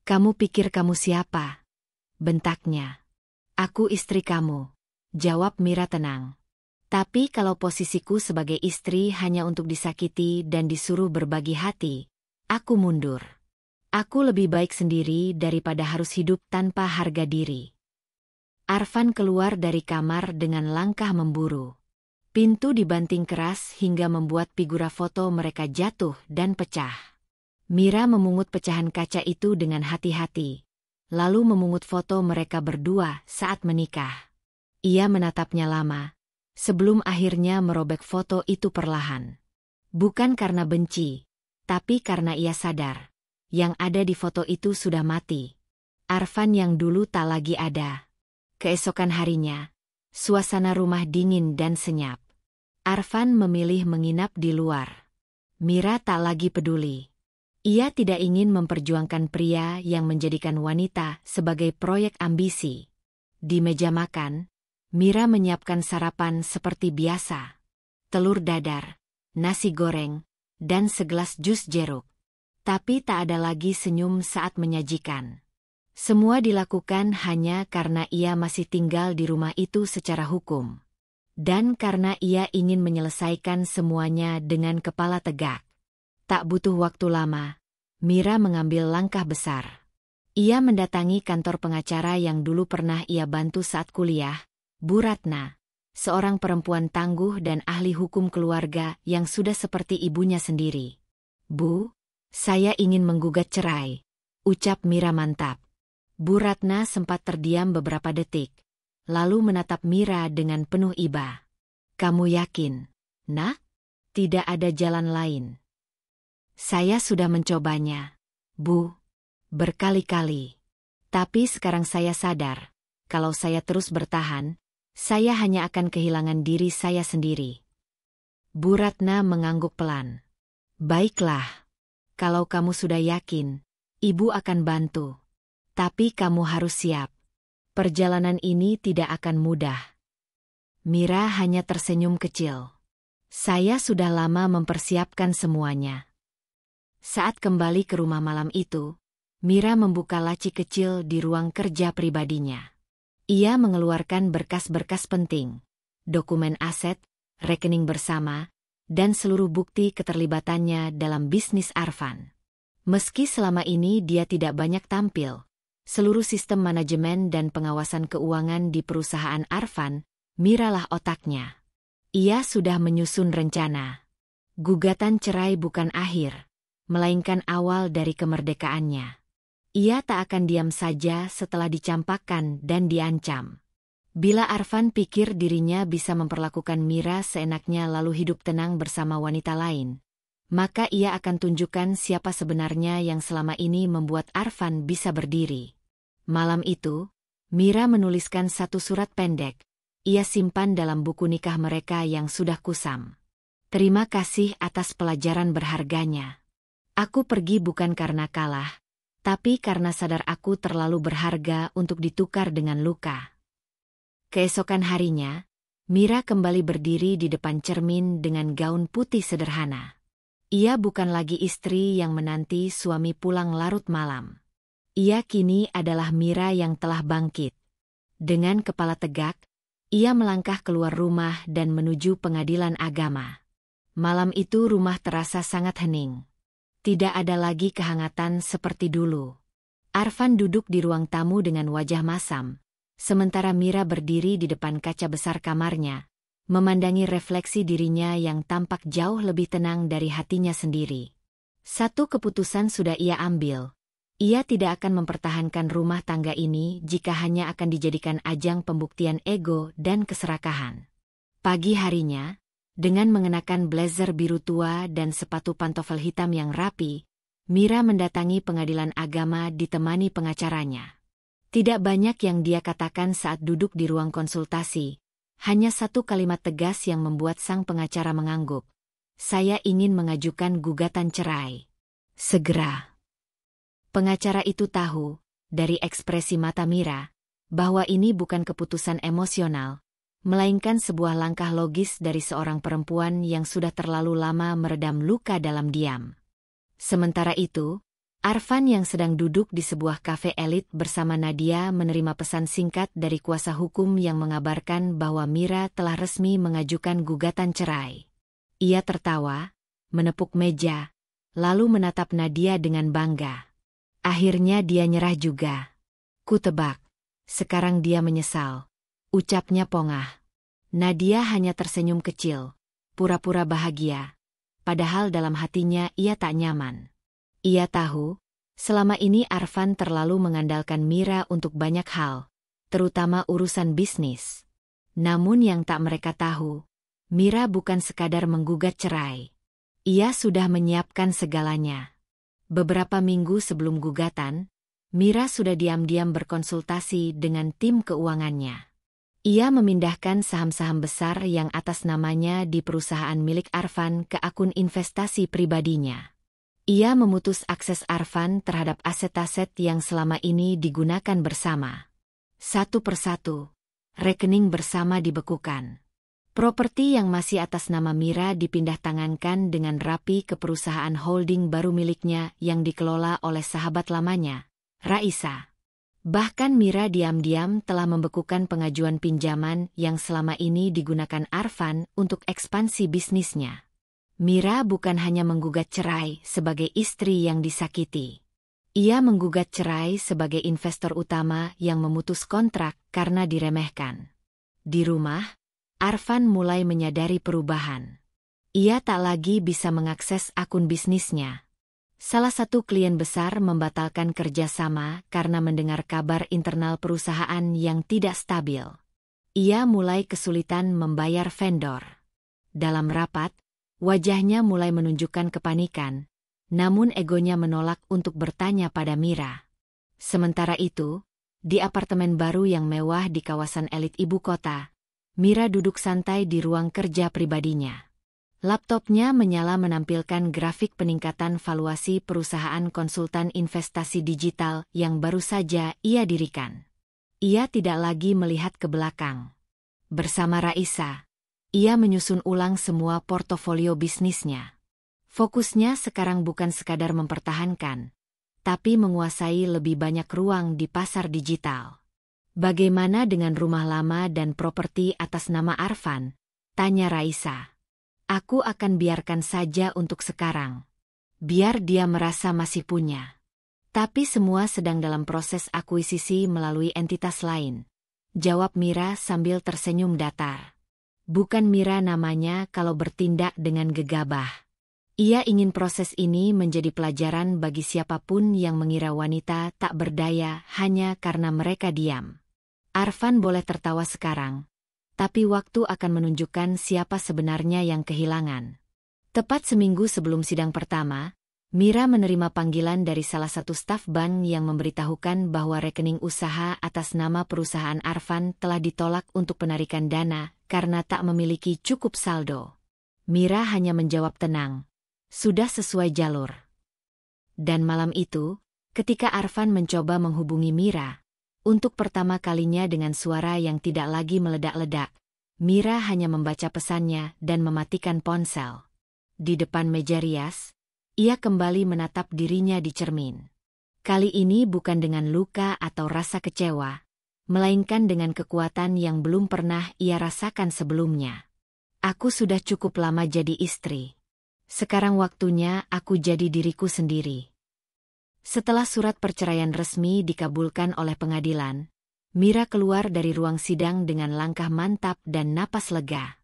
[SPEAKER 1] Kamu pikir kamu siapa?" bentaknya. "Aku istri kamu," jawab Mira tenang. "Tapi kalau posisiku sebagai istri hanya untuk disakiti dan disuruh berbagi hati, aku mundur. Aku lebih baik sendiri daripada harus hidup tanpa harga diri." Arfan keluar dari kamar dengan langkah memburu. Pintu dibanting keras hingga membuat figura foto mereka jatuh dan pecah. Mira memungut pecahan kaca itu dengan hati-hati, lalu memungut foto mereka berdua saat menikah. Ia menatapnya lama, sebelum akhirnya merobek foto itu perlahan. Bukan karena benci, tapi karena ia sadar, yang ada di foto itu sudah mati. Arfan yang dulu tak lagi ada. Keesokan harinya, suasana rumah dingin dan senyap. Arfan memilih menginap di luar. Mira tak lagi peduli. Ia tidak ingin memperjuangkan pria yang menjadikan wanita sebagai proyek ambisi. Di meja makan, Mira menyiapkan sarapan seperti biasa. Telur dadar, nasi goreng, dan segelas jus jeruk. Tapi tak ada lagi senyum saat menyajikan. Semua dilakukan hanya karena ia masih tinggal di rumah itu secara hukum. Dan karena ia ingin menyelesaikan semuanya dengan kepala tegak. Tak butuh waktu lama, Mira mengambil langkah besar. Ia mendatangi kantor pengacara yang dulu pernah ia bantu saat kuliah, Bu Ratna, seorang perempuan tangguh dan ahli hukum keluarga yang sudah seperti ibunya sendiri. "Bu, saya ingin menggugat cerai," ucap Mira mantap. Bu Ratna sempat terdiam beberapa detik, lalu menatap Mira dengan penuh iba. "Kamu yakin, Nak? Tidak ada jalan lain?" "Saya sudah mencobanya, Bu, berkali-kali. Tapi sekarang saya sadar, kalau saya terus bertahan, saya hanya akan kehilangan diri saya sendiri." Bu Ratna mengangguk pelan. "Baiklah, kalau kamu sudah yakin, Ibu akan bantu. Tapi kamu harus siap. Perjalanan ini tidak akan mudah." Mira hanya tersenyum kecil. "Saya sudah lama mempersiapkan semuanya." Saat kembali ke rumah malam itu, Mira membuka laci kecil di ruang kerja pribadinya. Ia mengeluarkan berkas-berkas penting, dokumen aset, rekening bersama, dan seluruh bukti keterlibatannya dalam bisnis Arfan. Meski selama ini dia tidak banyak tampil, seluruh sistem manajemen dan pengawasan keuangan di perusahaan Arfan, Miralah otaknya. Ia sudah menyusun rencana. Gugatan cerai bukan akhir, melainkan awal dari kemerdekaannya. Ia tak akan diam saja setelah dicampakkan dan diancam. Bila Arfan pikir dirinya bisa memperlakukan Mira seenaknya lalu hidup tenang bersama wanita lain, maka ia akan tunjukkan siapa sebenarnya yang selama ini membuat Arfan bisa berdiri. Malam itu, Mira menuliskan satu surat pendek. Ia simpan dalam buku nikah mereka yang sudah kusam. "Terima kasih atas pelajaran berharganya. Aku pergi bukan karena kalah, tapi karena sadar aku terlalu berharga untuk ditukar dengan luka." Keesokan harinya, Mira kembali berdiri di depan cermin dengan gaun putih sederhana. Ia bukan lagi istri yang menanti suami pulang larut malam. Ia kini adalah Mira yang telah bangkit. Dengan kepala tegak, ia melangkah keluar rumah dan menuju pengadilan agama. Malam itu rumah terasa sangat hening. Tidak ada lagi kehangatan seperti dulu. Arfan duduk di ruang tamu dengan wajah masam, sementara Mira berdiri di depan kaca besar kamarnya, memandangi refleksi dirinya yang tampak jauh lebih tenang dari hatinya sendiri. Satu keputusan sudah ia ambil. Ia tidak akan mempertahankan rumah tangga ini jika hanya akan dijadikan ajang pembuktian ego dan keserakahan. Pagi harinya, dengan mengenakan blazer biru tua dan sepatu pantofel hitam yang rapi, Mira mendatangi pengadilan agama ditemani pengacaranya. Tidak banyak yang dia katakan saat duduk di ruang konsultasi, hanya satu kalimat tegas yang membuat sang pengacara mengangguk. Saya ingin mengajukan gugatan cerai. Segera. Pengacara itu tahu, dari ekspresi mata Mira, bahwa ini bukan keputusan emosional, melainkan sebuah langkah logis dari seorang perempuan yang sudah terlalu lama meredam luka dalam diam. Sementara itu, Arfan yang sedang duduk di sebuah kafe elit bersama Nadia menerima pesan singkat dari kuasa hukum yang mengabarkan bahwa Mira telah resmi mengajukan gugatan cerai. Ia tertawa, menepuk meja, lalu menatap Nadia dengan bangga. Akhirnya dia nyerah juga. Ku tebak, sekarang dia menyesal. Ucapnya pongah. Nadia hanya tersenyum kecil, pura-pura bahagia. Padahal dalam hatinya ia tak nyaman. Ia tahu, selama ini Arfan terlalu mengandalkan Mira untuk banyak hal, terutama urusan bisnis. Namun yang tak mereka tahu, Mira bukan sekadar menggugat cerai. Ia sudah menyiapkan segalanya. Beberapa minggu sebelum gugatan, Mira sudah diam-diam berkonsultasi dengan tim keuangannya. Ia memindahkan saham-saham besar yang atas namanya di perusahaan milik Arfan ke akun investasi pribadinya. Ia memutus akses Arfan terhadap aset-aset yang selama ini digunakan bersama. Satu persatu, rekening bersama dibekukan. Properti yang masih atas nama Mira dipindah tangankan dengan rapi ke perusahaan holding baru miliknya yang dikelola oleh sahabat lamanya, Raisa. Bahkan Mira diam-diam telah membekukan pengajuan pinjaman yang selama ini digunakan Arfan untuk ekspansi bisnisnya. Mira bukan hanya menggugat cerai sebagai istri yang disakiti. Ia menggugat cerai sebagai investor utama yang memutus kontrak karena diremehkan. Di rumah, Arfan mulai menyadari perubahan. Ia tak lagi bisa mengakses akun bisnisnya. Salah satu klien besar membatalkan kerjasama karena mendengar kabar internal perusahaan yang tidak stabil. Ia mulai kesulitan membayar vendor. Dalam rapat, wajahnya mulai menunjukkan kepanikan, namun egonya menolak untuk bertanya pada Mira. Sementara itu, di apartemen baru yang mewah di kawasan elit ibu kota, Mira duduk santai di ruang kerja pribadinya. Laptopnya menyala menampilkan grafik peningkatan valuasi perusahaan konsultan investasi digital yang baru saja ia dirikan. Ia tidak lagi melihat ke belakang. Bersama Raisa, ia menyusun ulang semua portofolio bisnisnya. Fokusnya sekarang bukan sekadar mempertahankan, tapi menguasai lebih banyak ruang di pasar digital. Bagaimana dengan rumah lama dan properti atas nama Arfan? Tanya Raisa. Aku akan biarkan saja untuk sekarang. Biar dia merasa masih punya. Tapi semua sedang dalam proses akuisisi melalui entitas lain. Jawab Mira sambil tersenyum datar. Bukan Mira namanya kalau bertindak dengan gegabah. Ia ingin proses ini menjadi pelajaran bagi siapapun yang mengira wanita tak berdaya hanya karena mereka diam. Arfan boleh tertawa sekarang, tapi waktu akan menunjukkan siapa sebenarnya yang kehilangan. Tepat seminggu sebelum sidang pertama, Mira menerima panggilan dari salah satu staf bank yang memberitahukan bahwa rekening usaha atas nama perusahaan Arfan telah ditolak untuk penarikan dana karena tak memiliki cukup saldo. Mira hanya menjawab tenang, sudah sesuai jalur. Dan malam itu, ketika Arfan mencoba menghubungi Mira, untuk pertama kalinya dengan suara yang tidak lagi meledak-ledak, Mira hanya membaca pesannya dan mematikan ponsel. Di depan meja rias, ia kembali menatap dirinya di cermin. Kali ini bukan dengan luka atau rasa kecewa, melainkan dengan kekuatan yang belum pernah ia rasakan sebelumnya. Aku sudah cukup lama jadi istri. Sekarang waktunya aku jadi diriku sendiri. Setelah surat perceraian resmi dikabulkan oleh pengadilan, Mira keluar dari ruang sidang dengan langkah mantap dan napas lega.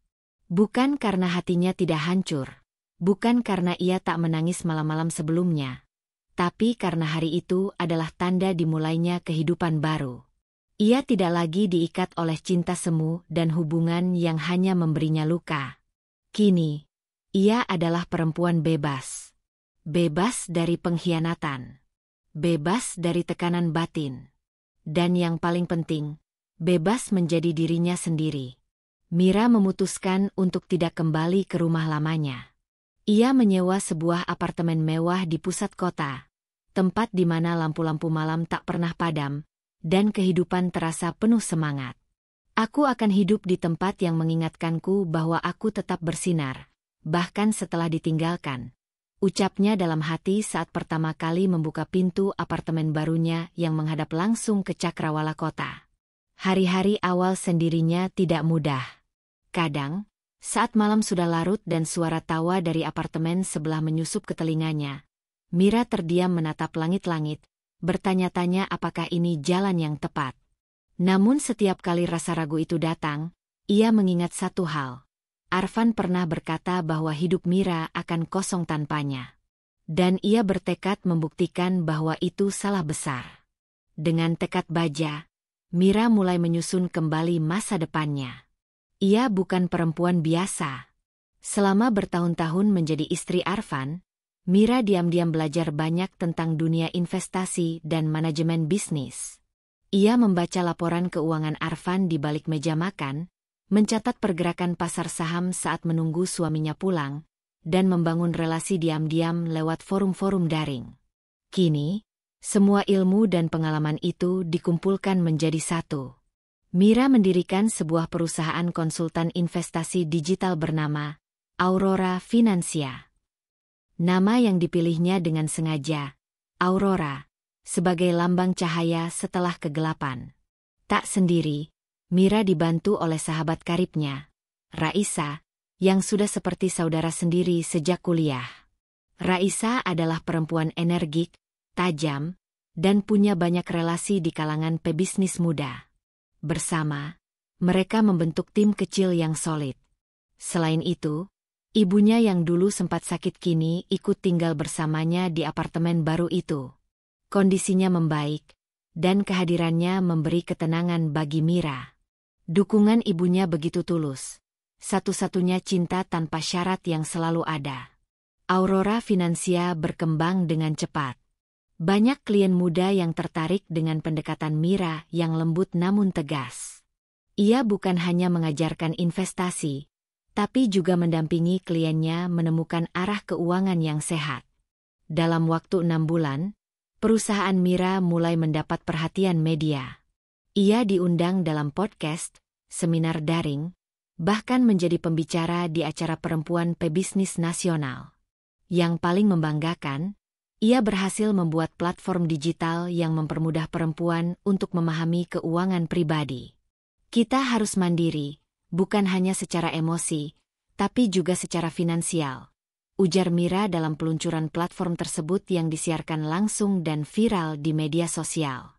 [SPEAKER 1] Bukan karena hatinya tidak hancur. Bukan karena ia tak menangis malam-malam sebelumnya. Tapi karena hari itu adalah tanda dimulainya kehidupan baru. Ia tidak lagi diikat oleh cinta semu dan hubungan yang hanya memberinya luka. Kini, ia adalah perempuan bebas. Bebas dari pengkhianatan. Bebas dari tekanan batin. Dan yang paling penting, bebas menjadi dirinya sendiri. Mira memutuskan untuk tidak kembali ke rumah lamanya. Ia menyewa sebuah apartemen mewah di pusat kota, tempat di mana lampu-lampu malam tak pernah padam, dan kehidupan terasa penuh semangat. Aku akan hidup di tempat yang mengingatkanku bahwa aku tetap bersinar, bahkan setelah ditinggalkan. Ucapnya dalam hati saat pertama kali membuka pintu apartemen barunya yang menghadap langsung ke cakrawala kota. Hari-hari awal sendirinya tidak mudah. Kadang, saat malam sudah larut dan suara tawa dari apartemen sebelah menyusup ke telinganya, Mira terdiam menatap langit-langit, bertanya-tanya apakah ini jalan yang tepat. Namun setiap kali rasa ragu itu datang, ia mengingat satu hal. Arfan pernah berkata bahwa hidup Mira akan kosong tanpanya. Dan ia bertekad membuktikan bahwa itu salah besar. Dengan tekad baja, Mira mulai menyusun kembali masa depannya. Ia bukan perempuan biasa. Selama bertahun-tahun menjadi istri Arfan, Mira diam-diam belajar banyak tentang dunia investasi dan manajemen bisnis. Ia membaca laporan keuangan Arfan di balik meja makan, mencatat pergerakan pasar saham saat menunggu suaminya pulang, dan membangun relasi diam-diam lewat forum-forum daring. Kini, semua ilmu dan pengalaman itu dikumpulkan menjadi satu. Mira mendirikan sebuah perusahaan konsultan investasi digital bernama Aurora Financia. Nama yang dipilihnya dengan sengaja, Aurora, sebagai lambang cahaya setelah kegelapan. Tak sendiri, Mira dibantu oleh sahabat karibnya, Raisa, yang sudah seperti saudara sendiri sejak kuliah. Raisa adalah perempuan energik, tajam, dan punya banyak relasi di kalangan pebisnis muda. Bersama, mereka membentuk tim kecil yang solid. Selain itu, ibunya yang dulu sempat sakit kini ikut tinggal bersamanya di apartemen baru itu. Kondisinya membaik, dan kehadirannya memberi ketenangan bagi Mira. Dukungan ibunya begitu tulus. Satu-satunya cinta tanpa syarat yang selalu ada. Aurora Financia berkembang dengan cepat. Banyak klien muda yang tertarik dengan pendekatan Mira yang lembut namun tegas. Ia bukan hanya mengajarkan investasi, tapi juga mendampingi kliennya menemukan arah keuangan yang sehat. Dalam waktu 6 bulan, perusahaan Mira mulai mendapat perhatian media. Ia diundang dalam podcast, seminar daring, bahkan menjadi pembicara di acara perempuan pebisnis nasional. Yang paling membanggakan, ia berhasil membuat platform digital yang mempermudah perempuan untuk memahami keuangan pribadi. Kita harus mandiri, bukan hanya secara emosi, tapi juga secara finansial, ujar Mira dalam peluncuran platform tersebut yang disiarkan langsung dan viral di media sosial.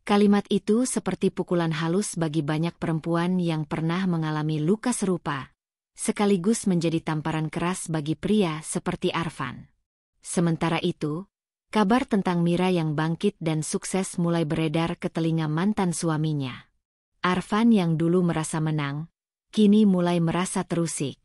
[SPEAKER 1] Kalimat itu seperti pukulan halus bagi banyak perempuan yang pernah mengalami luka serupa, sekaligus menjadi tamparan keras bagi pria seperti Arfan. Sementara itu, kabar tentang Mira yang bangkit dan sukses mulai beredar ke telinga mantan suaminya. Arfan yang dulu merasa menang, kini mulai merasa terusik.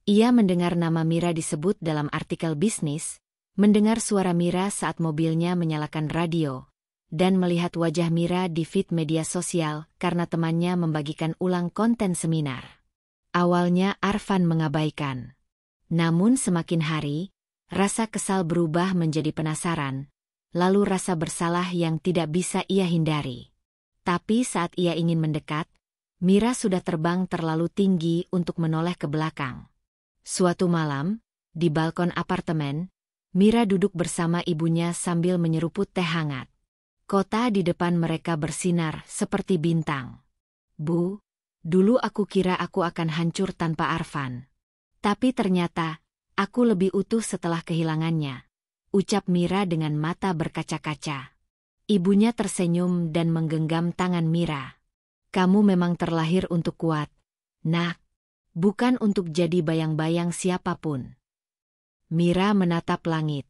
[SPEAKER 1] Ia mendengar nama Mira disebut dalam artikel bisnis, mendengar suara Mira saat mobilnya menyalakan radio, dan melihat wajah Mira di feed media sosial karena temannya membagikan ulang konten seminar. Awalnya Arfan mengabaikan. Namun semakin hari, rasa kesal berubah menjadi penasaran, lalu rasa bersalah yang tidak bisa ia hindari. Tapi saat ia ingin mendekat, Mira sudah terbang terlalu tinggi untuk menoleh ke belakang. Suatu malam, di balkon apartemen, Mira duduk bersama ibunya sambil menyeruput teh hangat. Kota di depan mereka bersinar seperti bintang. "Bu, dulu aku kira aku akan hancur tanpa Arfan. Tapi ternyata, aku lebih utuh setelah kehilangannya," ucap Mira dengan mata berkaca-kaca. Ibunya tersenyum dan menggenggam tangan Mira. "Kamu memang terlahir untuk kuat, Nak. bukan untuk jadi bayang-bayang siapapun. Mira menatap langit.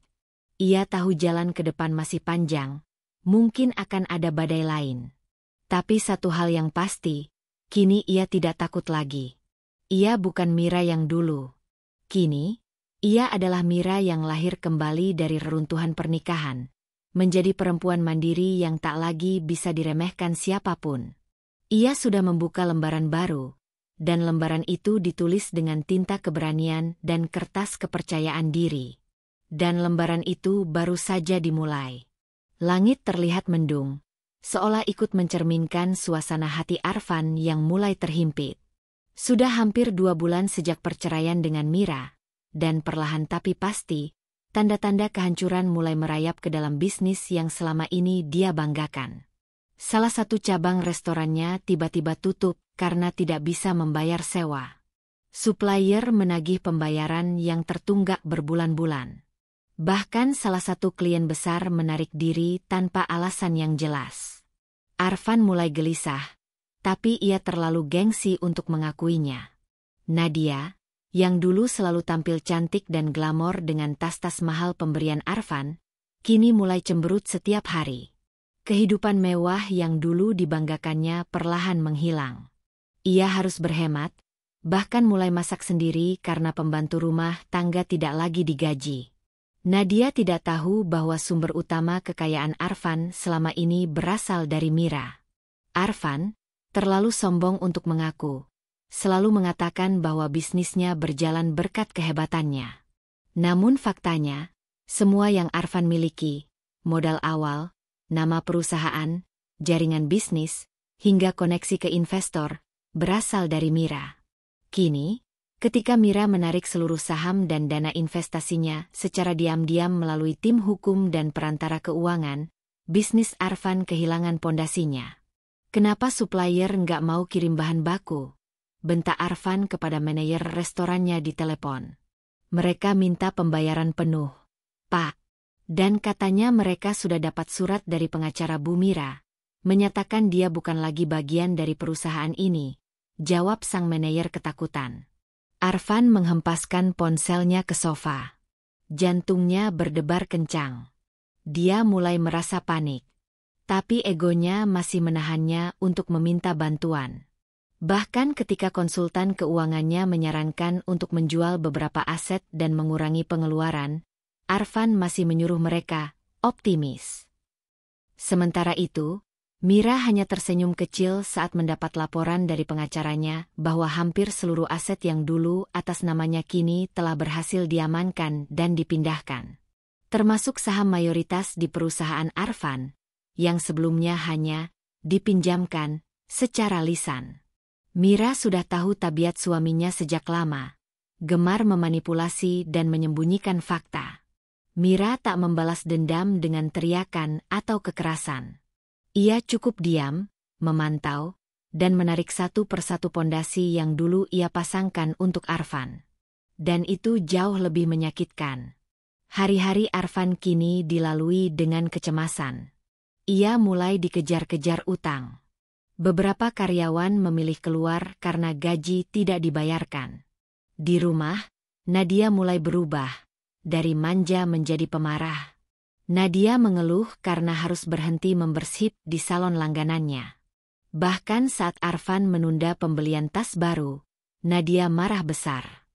[SPEAKER 1] Ia tahu jalan ke depan masih panjang, mungkin akan ada badai lain. Tapi satu hal yang pasti, kini ia tidak takut lagi. Ia bukan Mira yang dulu. Kini, ia adalah Mira yang lahir kembali dari reruntuhan pernikahan, menjadi perempuan mandiri yang tak lagi bisa diremehkan siapapun. Ia sudah membuka lembaran baru, dan lembaran itu ditulis dengan tinta keberanian dan kertas kepercayaan diri. Dan lembaran itu baru saja dimulai. Langit terlihat mendung, seolah ikut mencerminkan suasana hati Arfan yang mulai terhimpit. Sudah hampir 2 bulan sejak perceraian dengan Mira, dan perlahan tapi pasti, tanda-tanda kehancuran mulai merayap ke dalam bisnis yang selama ini dia banggakan. Salah satu cabang restorannya tiba-tiba tutup karena tidak bisa membayar sewa. Supplier menagih pembayaran yang tertunggak berbulan-bulan. Bahkan salah satu klien besar menarik diri tanpa alasan yang jelas. Arfan mulai gelisah, tapi ia terlalu gengsi untuk mengakuinya. Nadia, yang dulu selalu tampil cantik dan glamor dengan tas-tas mahal pemberian Arfan, kini mulai cemberut setiap hari. Kehidupan mewah yang dulu dibanggakannya perlahan menghilang. Ia harus berhemat, bahkan mulai masak sendiri karena pembantu rumah tangga tidak lagi digaji. Nadia tidak tahu bahwa sumber utama kekayaan Arfan selama ini berasal dari Mira. Arfan, terlalu sombong untuk mengaku, selalu mengatakan bahwa bisnisnya berjalan berkat kehebatannya. Namun faktanya, semua yang Arfan miliki, modal awal, nama perusahaan, jaringan bisnis, hingga koneksi ke investor, berasal dari Mira. Kini, ketika Mira menarik seluruh saham dan dana investasinya secara diam-diam melalui tim hukum dan perantara keuangan, bisnis Arfan kehilangan pondasinya. Kenapa supplier nggak mau kirim bahan baku? Bentak Arfan kepada manajer restorannya di telepon. Mereka minta pembayaran penuh, Pak. Dan katanya mereka sudah dapat surat dari pengacara Bu Mira, menyatakan dia bukan lagi bagian dari perusahaan ini, jawab sang manajer ketakutan. Arfan menghempaskan ponselnya ke sofa. Jantungnya berdebar kencang. Dia mulai merasa panik. Tapi egonya masih menahannya untuk meminta bantuan. Bahkan ketika konsultan keuangannya menyarankan untuk menjual beberapa aset dan mengurangi pengeluaran, Arfan masih menyuruh mereka optimis. Sementara itu, Mira hanya tersenyum kecil saat mendapat laporan dari pengacaranya bahwa hampir seluruh aset yang dulu atas namanya kini telah berhasil diamankan dan dipindahkan. Termasuk saham mayoritas di perusahaan Arfan, yang sebelumnya hanya dipinjamkan secara lisan. Mira sudah tahu tabiat suaminya sejak lama, gemar memanipulasi dan menyembunyikan fakta. Mira tak membalas dendam dengan teriakan atau kekerasan. Ia cukup diam, memantau, dan menarik satu persatu pondasi yang dulu ia pasangkan untuk Arfan. Dan itu jauh lebih menyakitkan. Hari-hari Arfan kini dilalui dengan kecemasan. Ia mulai dikejar-kejar utang. Beberapa karyawan memilih keluar karena gaji tidak dibayarkan. Di rumah, Nadia mulai berubah, dari manja menjadi pemarah. Nadia mengeluh karena harus berhenti membersih di salon langganannya. Bahkan saat Arfan menunda pembelian tas baru, Nadia marah besar.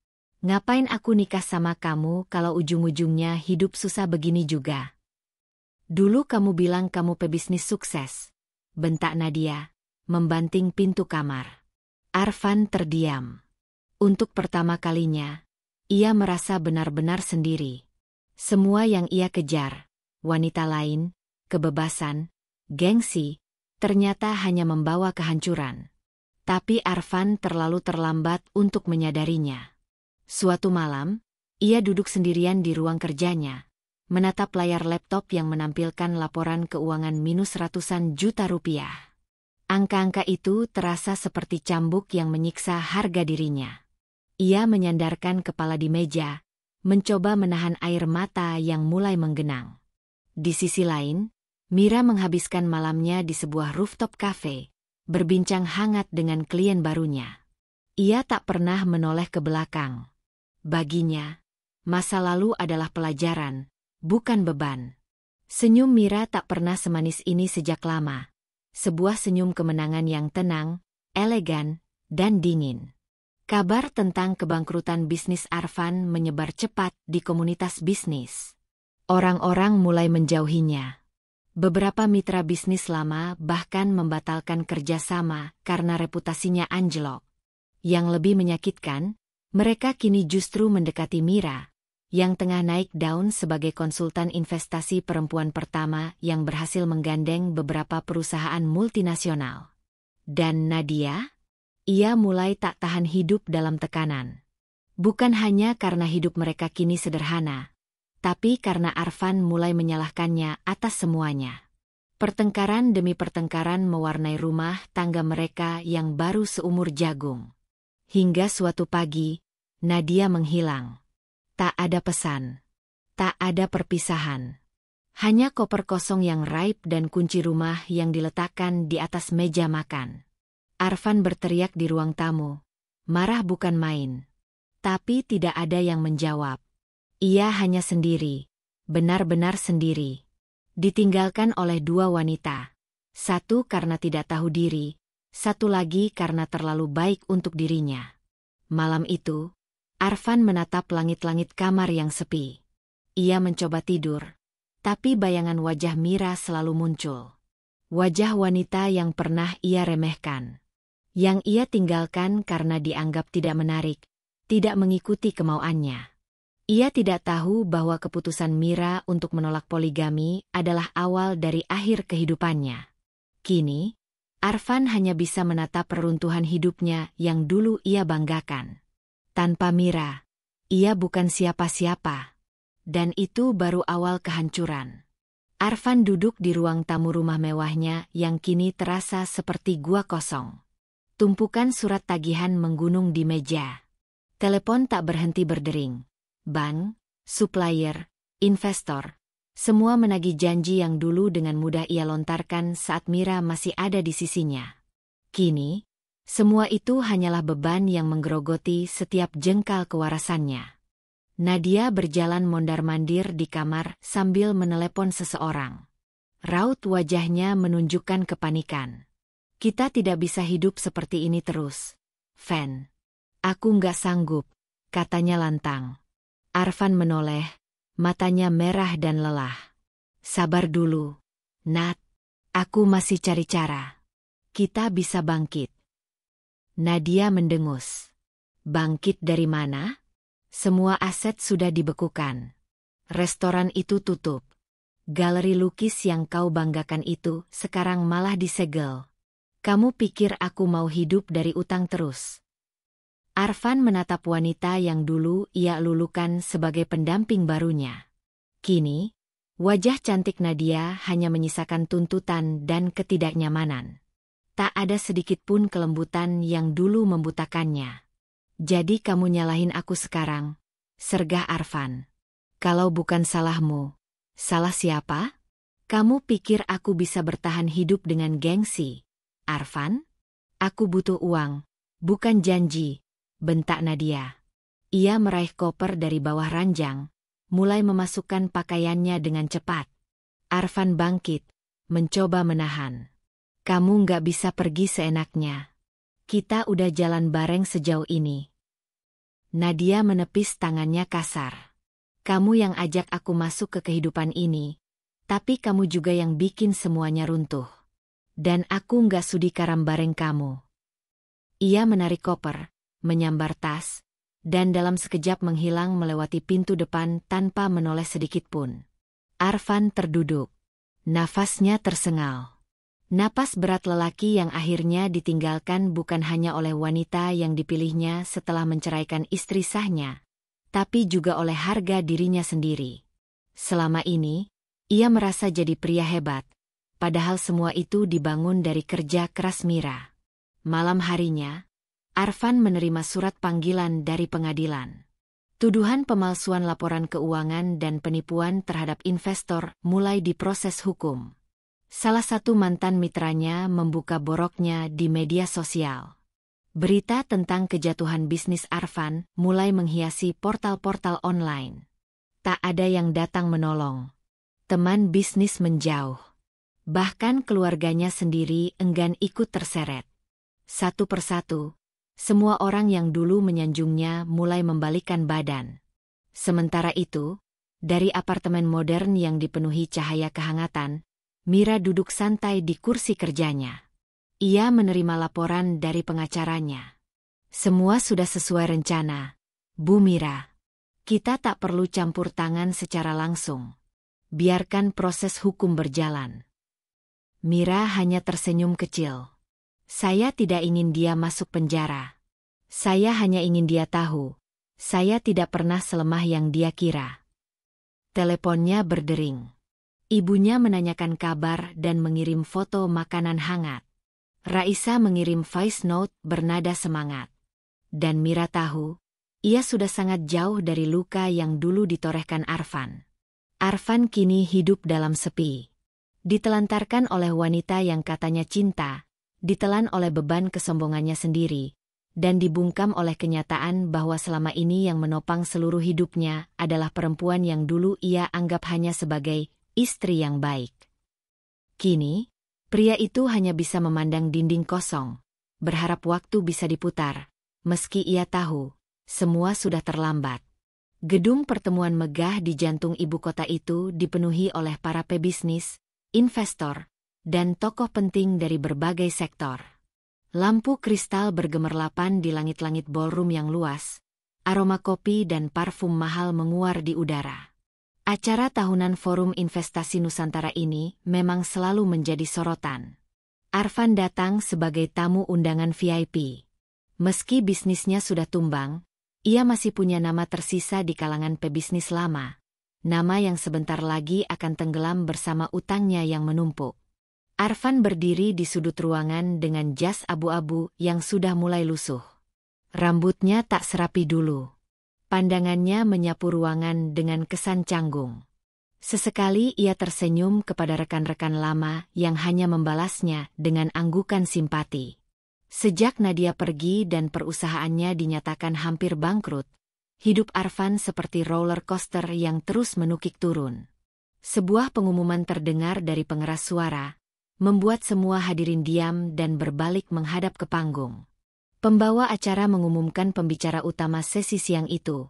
[SPEAKER 1] Ngapain aku nikah sama kamu kalau ujung-ujungnya hidup susah begini juga? Dulu kamu bilang kamu pebisnis sukses, bentak Nadia, membanting pintu kamar. Arfan terdiam. Untuk pertama kalinya, ia merasa benar-benar sendiri. Semua yang ia kejar, wanita lain, kebebasan, gengsi, ternyata hanya membawa kehancuran. Tapi Arfan terlalu terlambat untuk menyadarinya. Suatu malam, ia duduk sendirian di ruang kerjanya, menatap layar laptop yang menampilkan laporan keuangan minus ratusan juta rupiah. Angka-angka itu terasa seperti cambuk yang menyiksa harga dirinya. Ia menyandarkan kepala di meja, mencoba menahan air mata yang mulai menggenang. Di sisi lain, Mira menghabiskan malamnya di sebuah rooftop cafe, berbincang hangat dengan klien barunya. Ia tak pernah menoleh ke belakang. Baginya, masa lalu adalah pelajaran, bukan beban. Senyum Mira tak pernah semanis ini sejak lama. Sebuah senyum kemenangan yang tenang, elegan, dan dingin. Kabar tentang kebangkrutan bisnis Arfan menyebar cepat di komunitas bisnis. Orang-orang mulai menjauhinya. Beberapa mitra bisnis lama bahkan membatalkan kerjasama karena reputasinya anjlok. Yang lebih menyakitkan, mereka kini justru mendekati Mira, yang tengah naik daun sebagai konsultan investasi perempuan pertama yang berhasil menggandeng beberapa perusahaan multinasional. Dan Nadia? Ia mulai tak tahan hidup dalam tekanan. Bukan hanya karena hidup mereka kini sederhana, tapi karena Arfan mulai menyalahkannya atas semuanya. Pertengkaran demi pertengkaran mewarnai rumah tangga mereka yang baru seumur jagung. Hingga suatu pagi, Nadia menghilang. Tak ada pesan. Tak ada perpisahan. Hanya koper kosong yang raib dan kunci rumah yang diletakkan di atas meja makan. Arfan berteriak di ruang tamu. Marah bukan main. Tapi tidak ada yang menjawab. Ia hanya sendiri. Benar-benar sendiri. Ditinggalkan oleh dua wanita. Satu karena tidak tahu diri. Satu lagi karena terlalu baik untuk dirinya. Malam itu, Arfan menatap langit-langit kamar yang sepi. Ia mencoba tidur. Tapi bayangan wajah Mira selalu muncul. Wajah wanita yang pernah ia remehkan. Yang ia tinggalkan karena dianggap tidak menarik, tidak mengikuti kemauannya. Ia tidak tahu bahwa keputusan Mira untuk menolak poligami adalah awal dari akhir kehidupannya. Kini, Arfan hanya bisa menatap reruntuhan hidupnya yang dulu ia banggakan. Tanpa Mira, ia bukan siapa-siapa. Dan itu baru awal kehancuran. Arfan duduk di ruang tamu rumah mewahnya yang kini terasa seperti gua kosong. Tumpukan surat tagihan menggunung di meja. Telepon tak berhenti berdering. Bank, supplier, investor, semua menagih janji yang dulu dengan mudah ia lontarkan saat Mira masih ada di sisinya. Kini, semua itu hanyalah beban yang menggerogoti setiap jengkal kewarasannya. Nadia berjalan mondar-mandir di kamar sambil menelepon seseorang. Raut wajahnya menunjukkan kepanikan. Kita tidak bisa hidup seperti ini terus, Van. Aku nggak sanggup, katanya lantang. Arfan menoleh, matanya merah dan lelah. Sabar dulu, Nat. Aku masih cari cara. Kita bisa bangkit. Nadia mendengus. Bangkit dari mana? Semua aset sudah dibekukan. Restoran itu tutup. Galeri lukis yang kau banggakan itu sekarang malah disegel. Kamu pikir aku mau hidup dari utang terus? Arfan menatap wanita yang dulu ia lulukan sebagai pendamping barunya. Kini, wajah cantik Nadia hanya menyisakan tuntutan dan ketidaknyamanan. Tak ada sedikit pun kelembutan yang dulu membutakannya. Jadi kamu nyalahin aku sekarang, sergah Arfan. Kalau bukan salahmu, salah siapa? Kamu pikir aku bisa bertahan hidup dengan gengsi? Arfan? Aku butuh uang, bukan janji, bentak Nadia. Ia meraih koper dari bawah ranjang, mulai memasukkan pakaiannya dengan cepat. Arfan bangkit, mencoba menahan. Kamu nggak bisa pergi seenaknya. Kita udah jalan bareng sejauh ini. Nadia menepis tangannya kasar. Kamu yang ajak aku masuk ke kehidupan ini, tapi kamu juga yang bikin semuanya runtuh. Dan aku nggak sudi karam bareng kamu. Ia menarik koper, menyambar tas, dan dalam sekejap menghilang melewati pintu depan tanpa menoleh sedikit pun. Arfan terduduk. Nafasnya tersengal. Napas berat lelaki yang akhirnya ditinggalkan bukan hanya oleh wanita yang dipilihnya setelah menceraikan istri sahnya, tapi juga oleh harga dirinya sendiri. Selama ini, ia merasa jadi pria hebat. Padahal semua itu dibangun dari kerja keras Mira. Malam harinya, Arfan menerima surat panggilan dari pengadilan. Tuduhan pemalsuan laporan keuangan dan penipuan terhadap investor mulai diproses hukum. Salah satu mantan mitranya membuka boroknya di media sosial. Berita tentang kejatuhan bisnis Arfan mulai menghiasi portal-portal online. Tak ada yang datang menolong. Teman bisnis menjauh. Bahkan keluarganya sendiri enggan ikut terseret. Satu persatu, semua orang yang dulu menyanjungnya mulai membalikkan badan. Sementara itu, dari apartemen modern yang dipenuhi cahaya kehangatan, Mira duduk santai di kursi kerjanya. Ia menerima laporan dari pengacaranya. Semua sudah sesuai rencana, Bu Mira. Kita tak perlu campur tangan secara langsung. Biarkan proses hukum berjalan. Mira hanya tersenyum kecil. Saya tidak ingin dia masuk penjara. Saya hanya ingin dia tahu, saya tidak pernah selemah yang dia kira. Teleponnya berdering. Ibunya menanyakan kabar dan mengirim foto makanan hangat. Raisa mengirim voice note bernada semangat. Dan Mira tahu, ia sudah sangat jauh dari luka yang dulu ditorehkan Arfan. Arfan kini hidup dalam sepi. Ditelantarkan oleh wanita yang katanya cinta, ditelan oleh beban kesombongannya sendiri, dan dibungkam oleh kenyataan bahwa selama ini yang menopang seluruh hidupnya adalah perempuan yang dulu ia anggap hanya sebagai istri yang baik. Kini, pria itu hanya bisa memandang dinding kosong, berharap waktu bisa diputar, meski ia tahu, semua sudah terlambat. Gedung pertemuan megah di jantung ibu kota itu dipenuhi oleh para pebisnis, investor, dan tokoh penting dari berbagai sektor. Lampu kristal bergemerlapan di langit-langit ballroom yang luas, aroma kopi dan parfum mahal menguar di udara. Acara tahunan Forum Investasi Nusantara ini memang selalu menjadi sorotan. Arfan datang sebagai tamu undangan VIP. Meski bisnisnya sudah tumbang, ia masih punya nama tersisa di kalangan pebisnis lama. Nama yang sebentar lagi akan tenggelam bersama utangnya yang menumpuk. Arfan berdiri di sudut ruangan dengan jas abu-abu yang sudah mulai lusuh. Rambutnya tak serapi dulu. Pandangannya menyapu ruangan dengan kesan canggung. Sesekali ia tersenyum kepada rekan-rekan lama yang hanya membalasnya dengan anggukan simpati. Sejak Nadia pergi dan perusahaannya dinyatakan hampir bangkrut, hidup Arfan seperti roller coaster yang terus menukik turun. Sebuah pengumuman terdengar dari pengeras suara, membuat semua hadirin diam dan berbalik menghadap ke panggung. Pembawa acara mengumumkan pembicara utama sesi siang itu.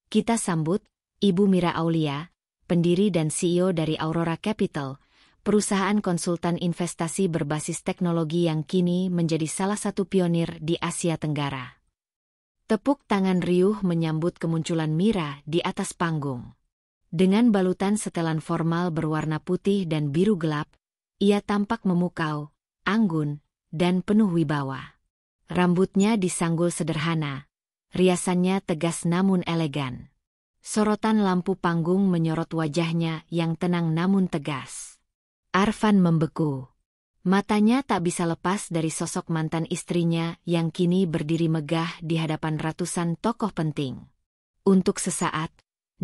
[SPEAKER 1] Kita sambut Ibu Mira Aulia, pendiri dan CEO dari Aurora Capital, perusahaan konsultan investasi berbasis teknologi yang kini menjadi salah satu pionir di Asia Tenggara. Tepuk tangan riuh menyambut kemunculan Mira di atas panggung. Dengan balutan setelan formal berwarna putih dan biru gelap, ia tampak memukau, anggun, dan penuh wibawa. Rambutnya disanggul sederhana, riasannya tegas namun elegan. Sorotan lampu panggung menyorot wajahnya yang tenang namun tegas. Arfan membeku. Matanya tak bisa lepas dari sosok mantan istrinya yang kini berdiri megah di hadapan ratusan tokoh penting. Untuk sesaat,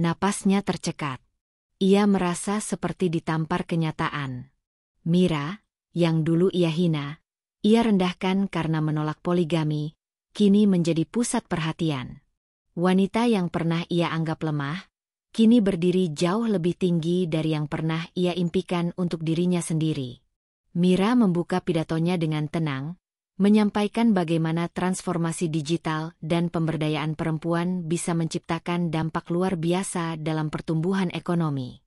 [SPEAKER 1] napasnya tercekat. Ia merasa seperti ditampar kenyataan. Mira, yang dulu ia hina, ia rendahkan karena menolak poligami, kini menjadi pusat perhatian. Wanita yang pernah ia anggap lemah, kini berdiri jauh lebih tinggi dari yang pernah ia impikan untuk dirinya sendiri. Mira membuka pidatonya dengan tenang, menyampaikan bagaimana transformasi digital dan pemberdayaan perempuan bisa menciptakan dampak luar biasa dalam pertumbuhan ekonomi.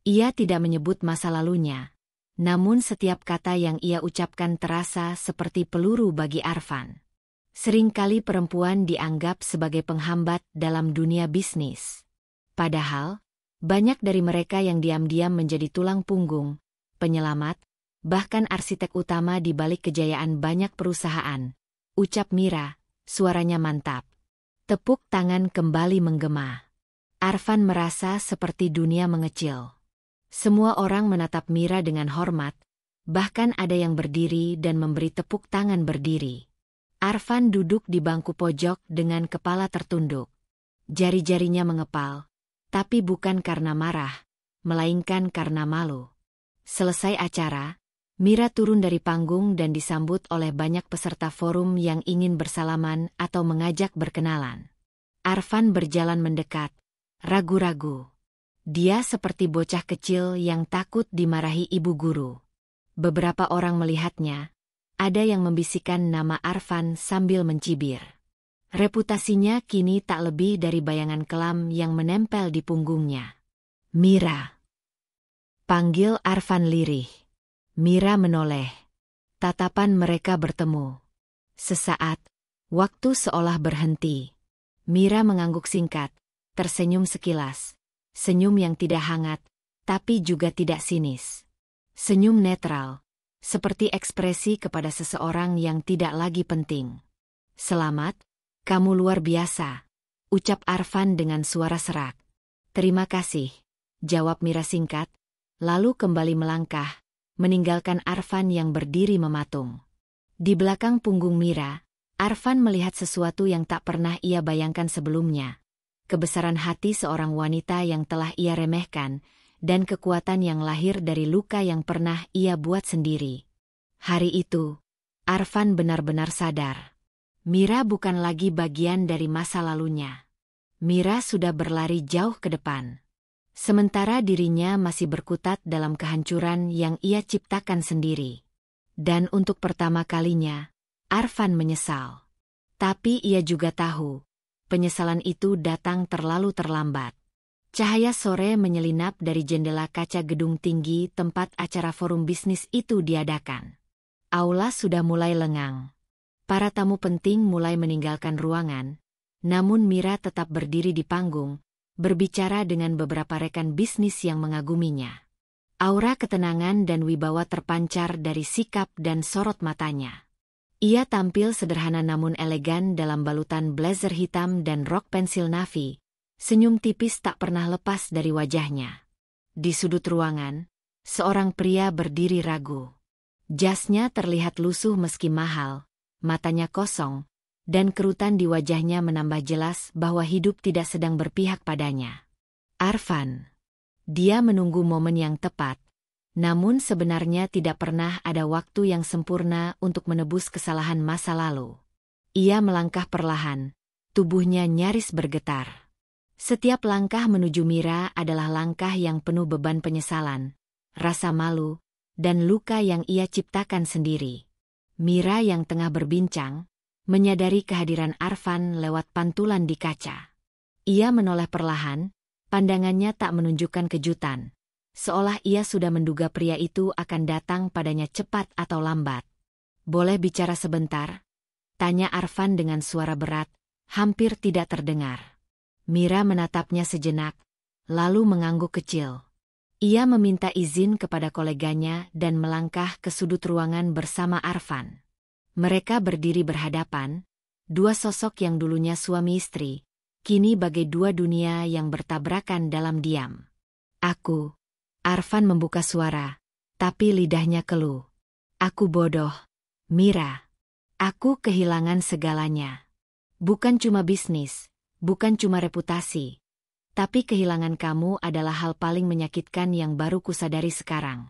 [SPEAKER 1] Ia tidak menyebut masa lalunya, namun setiap kata yang ia ucapkan terasa seperti peluru bagi Arfan. Seringkali perempuan dianggap sebagai penghambat dalam dunia bisnis. Padahal, banyak dari mereka yang diam-diam menjadi tulang punggung, penyelamat, bahkan arsitek utama di balik kejayaan banyak perusahaan. Ucap Mira, suaranya mantap. Tepuk tangan kembali menggema. Arfan merasa seperti dunia mengecil. Semua orang menatap Mira dengan hormat, bahkan ada yang berdiri dan memberi tepuk tangan berdiri. Arfan duduk di bangku pojok dengan kepala tertunduk. Jari-jarinya mengepal, tapi bukan karena marah, melainkan karena malu. Selesai acara, Mira turun dari panggung dan disambut oleh banyak peserta forum yang ingin bersalaman atau mengajak berkenalan. Arfan berjalan mendekat, ragu-ragu. Dia seperti bocah kecil yang takut dimarahi ibu guru. Beberapa orang melihatnya, ada yang membisikkan nama Arfan sambil mencibir. Reputasinya kini tak lebih dari bayangan kelam yang menempel di punggungnya. Mira. Panggil Arfan lirih. Mira menoleh. Tatapan mereka bertemu. Sesaat, waktu seolah berhenti. Mira mengangguk singkat, tersenyum sekilas. Senyum yang tidak hangat, tapi juga tidak sinis. Senyum netral, seperti ekspresi kepada seseorang yang tidak lagi penting. Selamat, kamu luar biasa, ucap Arfan dengan suara serak. Terima kasih, jawab Mira singkat, lalu kembali melangkah, meninggalkan Arfan yang berdiri mematung. Di belakang punggung Mira, Arfan melihat sesuatu yang tak pernah ia bayangkan sebelumnya. Kebesaran hati seorang wanita yang telah ia remehkan, dan kekuatan yang lahir dari luka yang pernah ia buat sendiri. Hari itu, Arfan benar-benar sadar. Mira bukan lagi bagian dari masa lalunya. Mira sudah berlari jauh ke depan. Sementara dirinya masih berkutat dalam kehancuran yang ia ciptakan sendiri. Dan untuk pertama kalinya, Arfan menyesal. Tapi ia juga tahu, penyesalan itu datang terlalu terlambat. Cahaya sore menyelinap dari jendela kaca gedung tinggi tempat acara forum bisnis itu diadakan. Aula sudah mulai lengang. Para tamu penting mulai meninggalkan ruangan, namun Mira tetap berdiri di panggung, berbicara dengan beberapa rekan bisnis yang mengaguminya. Aura ketenangan dan wibawa terpancar dari sikap dan sorot matanya. Ia tampil sederhana namun elegan dalam balutan blazer hitam dan rok pensil navy. Senyum tipis tak pernah lepas dari wajahnya. Di sudut ruangan, seorang pria berdiri ragu. Jasnya terlihat lusuh meski mahal, matanya kosong, dan kerutan di wajahnya menambah jelas bahwa hidup tidak sedang berpihak padanya. Arfan. Dia menunggu momen yang tepat, namun sebenarnya tidak pernah ada waktu yang sempurna untuk menebus kesalahan masa lalu. Ia melangkah perlahan, tubuhnya nyaris bergetar. Setiap langkah menuju Mira adalah langkah yang penuh beban penyesalan, rasa malu, dan luka yang ia ciptakan sendiri. Mira yang tengah berbincang, menyadari kehadiran Arfan lewat pantulan di kaca. Ia menoleh perlahan, pandangannya tak menunjukkan kejutan, seolah ia sudah menduga pria itu akan datang padanya cepat atau lambat. "Boleh bicara sebentar?" tanya Arfan dengan suara berat, hampir tidak terdengar. Mira menatapnya sejenak, lalu mengangguk kecil. Ia meminta izin kepada koleganya dan melangkah ke sudut ruangan bersama Arfan. Mereka berdiri berhadapan, dua sosok yang dulunya suami istri, kini bagai dua dunia yang bertabrakan dalam diam. "Aku," Arfan membuka suara, tapi lidahnya keluh. "Aku bodoh, Mira. Aku kehilangan segalanya. Bukan cuma bisnis, bukan cuma reputasi, tapi kehilangan kamu adalah hal paling menyakitkan yang baru kusadari sekarang."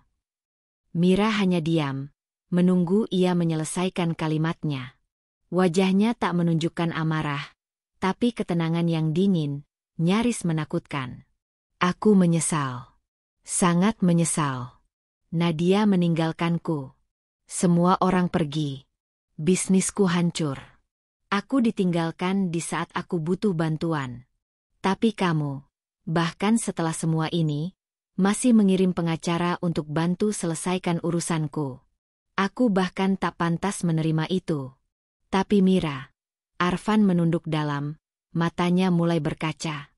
[SPEAKER 1] Mira hanya diam, menunggu ia menyelesaikan kalimatnya. Wajahnya tak menunjukkan amarah, tapi ketenangan yang dingin, nyaris menakutkan. "Aku menyesal. Sangat menyesal. Nadia meninggalkanku. Semua orang pergi. Bisnisku hancur. Aku ditinggalkan di saat aku butuh bantuan. Tapi kamu, bahkan setelah semua ini, masih mengirim pengacara untuk bantu selesaikan urusanku. Aku bahkan tak pantas menerima itu." "Tapi Mira," Arfan menunduk dalam, matanya mulai berkaca.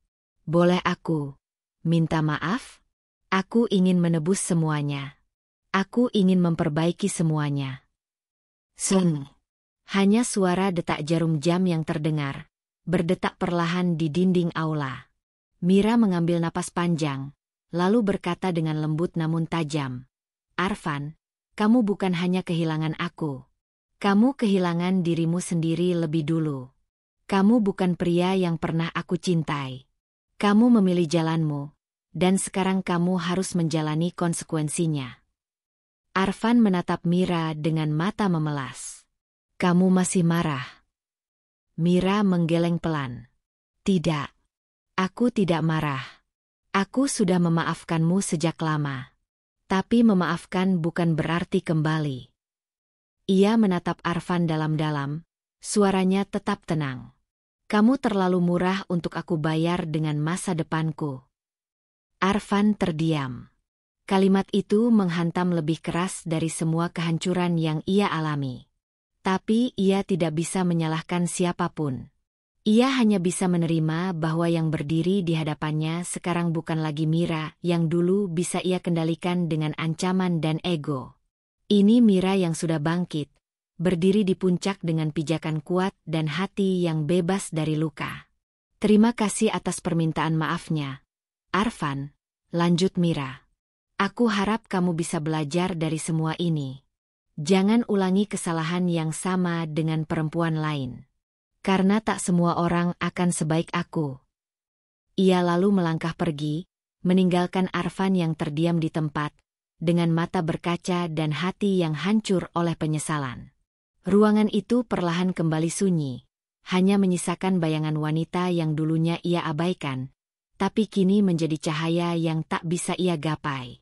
[SPEAKER 1] "Boleh aku minta maaf? Aku ingin menebus semuanya. Aku ingin memperbaiki semuanya." Seng. Hanya suara detak jarum jam yang terdengar, berdetak perlahan di dinding aula. Mira mengambil napas panjang, lalu berkata dengan lembut namun tajam, "Arfan, kamu bukan hanya kehilangan aku. Kamu kehilangan dirimu sendiri lebih dulu. Kamu bukan pria yang pernah aku cintai. Kamu memilih jalanmu, dan sekarang kamu harus menjalani konsekuensinya." Arfan menatap Mira dengan mata memelas. Kamu masih marah? Mira menggeleng pelan. Tidak. Aku tidak marah. Aku sudah memaafkanmu sejak lama. Tapi memaafkan bukan berarti kembali. Ia menatap Arfan dalam-dalam, suaranya tetap tenang. Kamu terlalu murah untuk aku bayar dengan masa depanku. Arfan terdiam. Kalimat itu menghantam lebih keras dari semua kehancuran yang ia alami. Tapi ia tidak bisa menyalahkan siapapun. Ia hanya bisa menerima bahwa yang berdiri di hadapannya sekarang bukan lagi Mira yang dulu bisa ia kendalikan dengan ancaman dan ego. Ini Mira yang sudah bangkit, berdiri di puncak dengan pijakan kuat dan hati yang bebas dari luka. Terima kasih atas permintaan maafnya, Arfan, lanjut Mira. Aku harap kamu bisa belajar dari semua ini. Jangan ulangi kesalahan yang sama dengan perempuan lain. Karena tak semua orang akan sebaik aku. Ia lalu melangkah pergi, meninggalkan Arfan yang terdiam di tempat, dengan mata berkaca dan hati yang hancur oleh penyesalan. Ruangan itu perlahan kembali sunyi, hanya menyisakan bayangan wanita yang dulunya ia abaikan, tapi kini menjadi cahaya yang tak bisa ia gapai.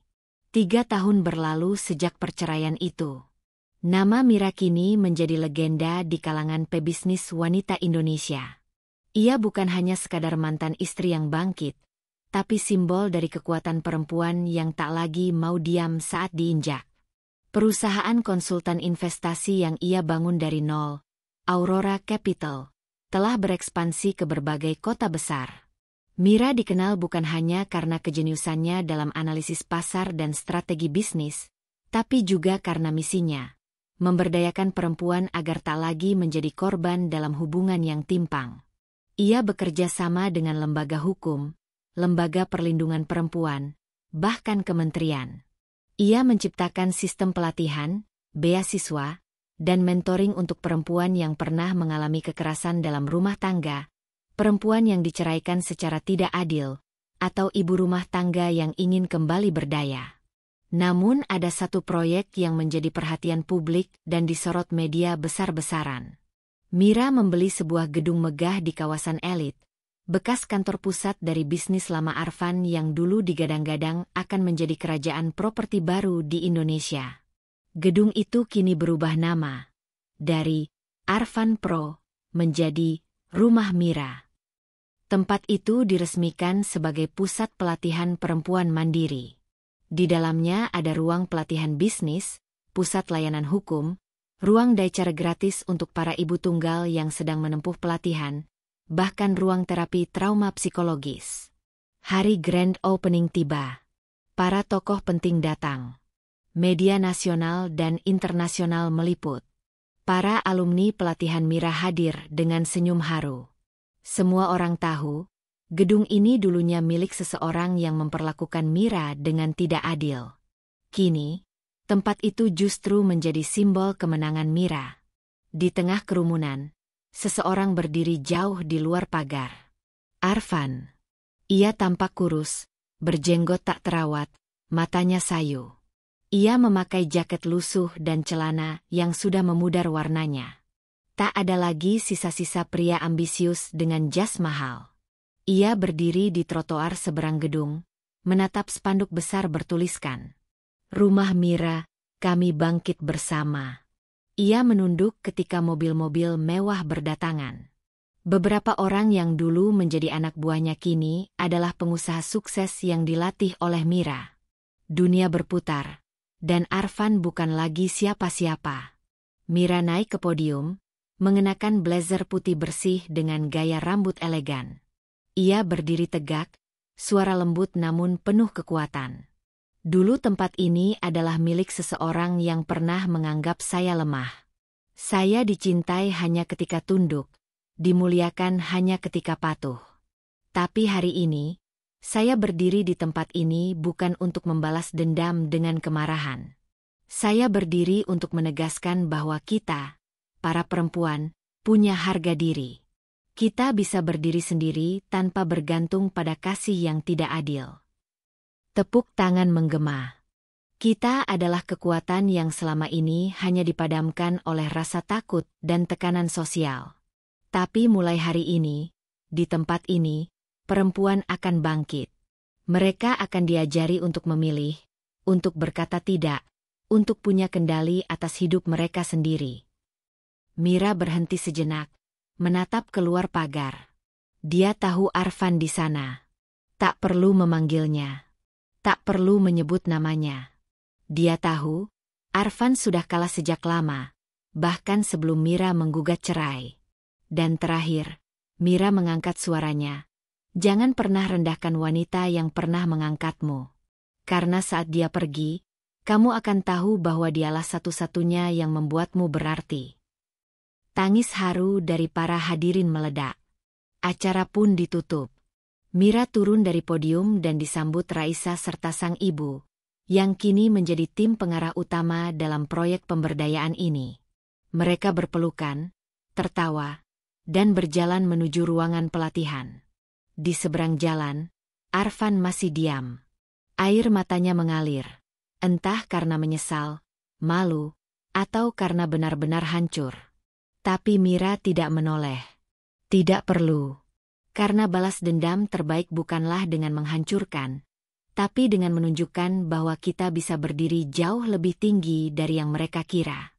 [SPEAKER 1] 3 tahun berlalu sejak perceraian itu. Nama Mira kini menjadi legenda di kalangan pebisnis wanita Indonesia. Ia bukan hanya sekadar mantan istri yang bangkit, tapi simbol dari kekuatan perempuan yang tak lagi mau diam saat diinjak. Perusahaan konsultan investasi yang ia bangun dari nol, Aurora Capital, telah berekspansi ke berbagai kota besar. Mira dikenal bukan hanya karena kejeniusannya dalam analisis pasar dan strategi bisnis, tapi juga karena misinya, memberdayakan perempuan agar tak lagi menjadi korban dalam hubungan yang timpang. Ia bekerja sama dengan lembaga hukum, lembaga perlindungan perempuan, bahkan kementerian. Ia menciptakan sistem pelatihan, beasiswa, dan mentoring untuk perempuan yang pernah mengalami kekerasan dalam rumah tangga, perempuan yang diceraikan secara tidak adil, atau ibu rumah tangga yang ingin kembali berdaya. Namun ada satu proyek yang menjadi perhatian publik dan disorot media besar-besaran. Mira membeli sebuah gedung megah di kawasan elit, bekas kantor pusat dari bisnis lama Arfan yang dulu digadang-gadang akan menjadi kerajaan properti baru di Indonesia. Gedung itu kini berubah nama, dari Arfan Pro menjadi Rumah Mira. Tempat itu diresmikan sebagai pusat pelatihan perempuan mandiri. Di dalamnya ada ruang pelatihan bisnis, pusat layanan hukum, ruang daycare gratis untuk para ibu tunggal yang sedang menempuh pelatihan, bahkan ruang terapi trauma psikologis. Hari grand opening tiba. Para tokoh penting datang. Media nasional dan internasional meliput. Para alumni pelatihan Mira hadir dengan senyum haru. Semua orang tahu, gedung ini dulunya milik seseorang yang memperlakukan Mira dengan tidak adil. Kini, tempat itu justru menjadi simbol kemenangan Mira. Di tengah kerumunan, seseorang berdiri jauh di luar pagar. Arfan. Ia tampak kurus, berjenggot tak terawat, matanya sayu. Ia memakai jaket lusuh dan celana yang sudah memudar warnanya. Tak ada lagi sisa-sisa pria ambisius dengan jas mahal. Ia berdiri di trotoar seberang gedung, menatap spanduk besar bertuliskan, "Rumah Mira, kami bangkit bersama." Ia menunduk ketika mobil-mobil mewah berdatangan. Beberapa orang yang dulu menjadi anak buahnya kini adalah pengusaha sukses yang dilatih oleh Mira. Dunia berputar, dan Arfan bukan lagi siapa-siapa. Mira naik ke podium, mengenakan blazer putih bersih dengan gaya rambut elegan. Ia berdiri tegak, suara lembut namun penuh kekuatan. Dulu tempat ini adalah milik seseorang yang pernah menganggap saya lemah. Saya dicintai hanya ketika tunduk, dimuliakan hanya ketika patuh. Tapi hari ini, saya berdiri di tempat ini bukan untuk membalas dendam dengan kemarahan. Saya berdiri untuk menegaskan bahwa kita, para perempuan, punya harga diri. Kita bisa berdiri sendiri tanpa bergantung pada kasih yang tidak adil. Tepuk tangan menggema. Kita adalah kekuatan yang selama ini hanya dipadamkan oleh rasa takut dan tekanan sosial. Tapi mulai hari ini, di tempat ini, perempuan akan bangkit. Mereka akan diajari untuk memilih, untuk berkata tidak, untuk punya kendali atas hidup mereka sendiri. Mira berhenti sejenak, menatap keluar pagar. Dia tahu Arfan di sana. Tak perlu memanggilnya. Tak perlu menyebut namanya. Dia tahu, Arfan sudah kalah sejak lama, bahkan sebelum Mira menggugat cerai. Dan terakhir, Mira mengangkat suaranya. Jangan pernah rendahkan wanita yang pernah mengangkatmu. Karena saat dia pergi, kamu akan tahu bahwa dialah satu-satunya yang membuatmu berarti. Tangis haru dari para hadirin meledak. Acara pun ditutup. Mira turun dari podium dan disambut Raisa serta sang ibu, yang kini menjadi tim pengarah utama dalam proyek pemberdayaan ini. Mereka berpelukan, tertawa, dan berjalan menuju ruangan pelatihan. Di seberang jalan, Arfan masih diam. Air matanya mengalir, entah karena menyesal, malu, atau karena benar-benar hancur. Tapi Mira tidak menoleh. Tidak perlu. Karena balas dendam terbaik bukanlah dengan menghancurkan, tapi dengan menunjukkan bahwa kita bisa berdiri jauh lebih tinggi dari yang mereka kira.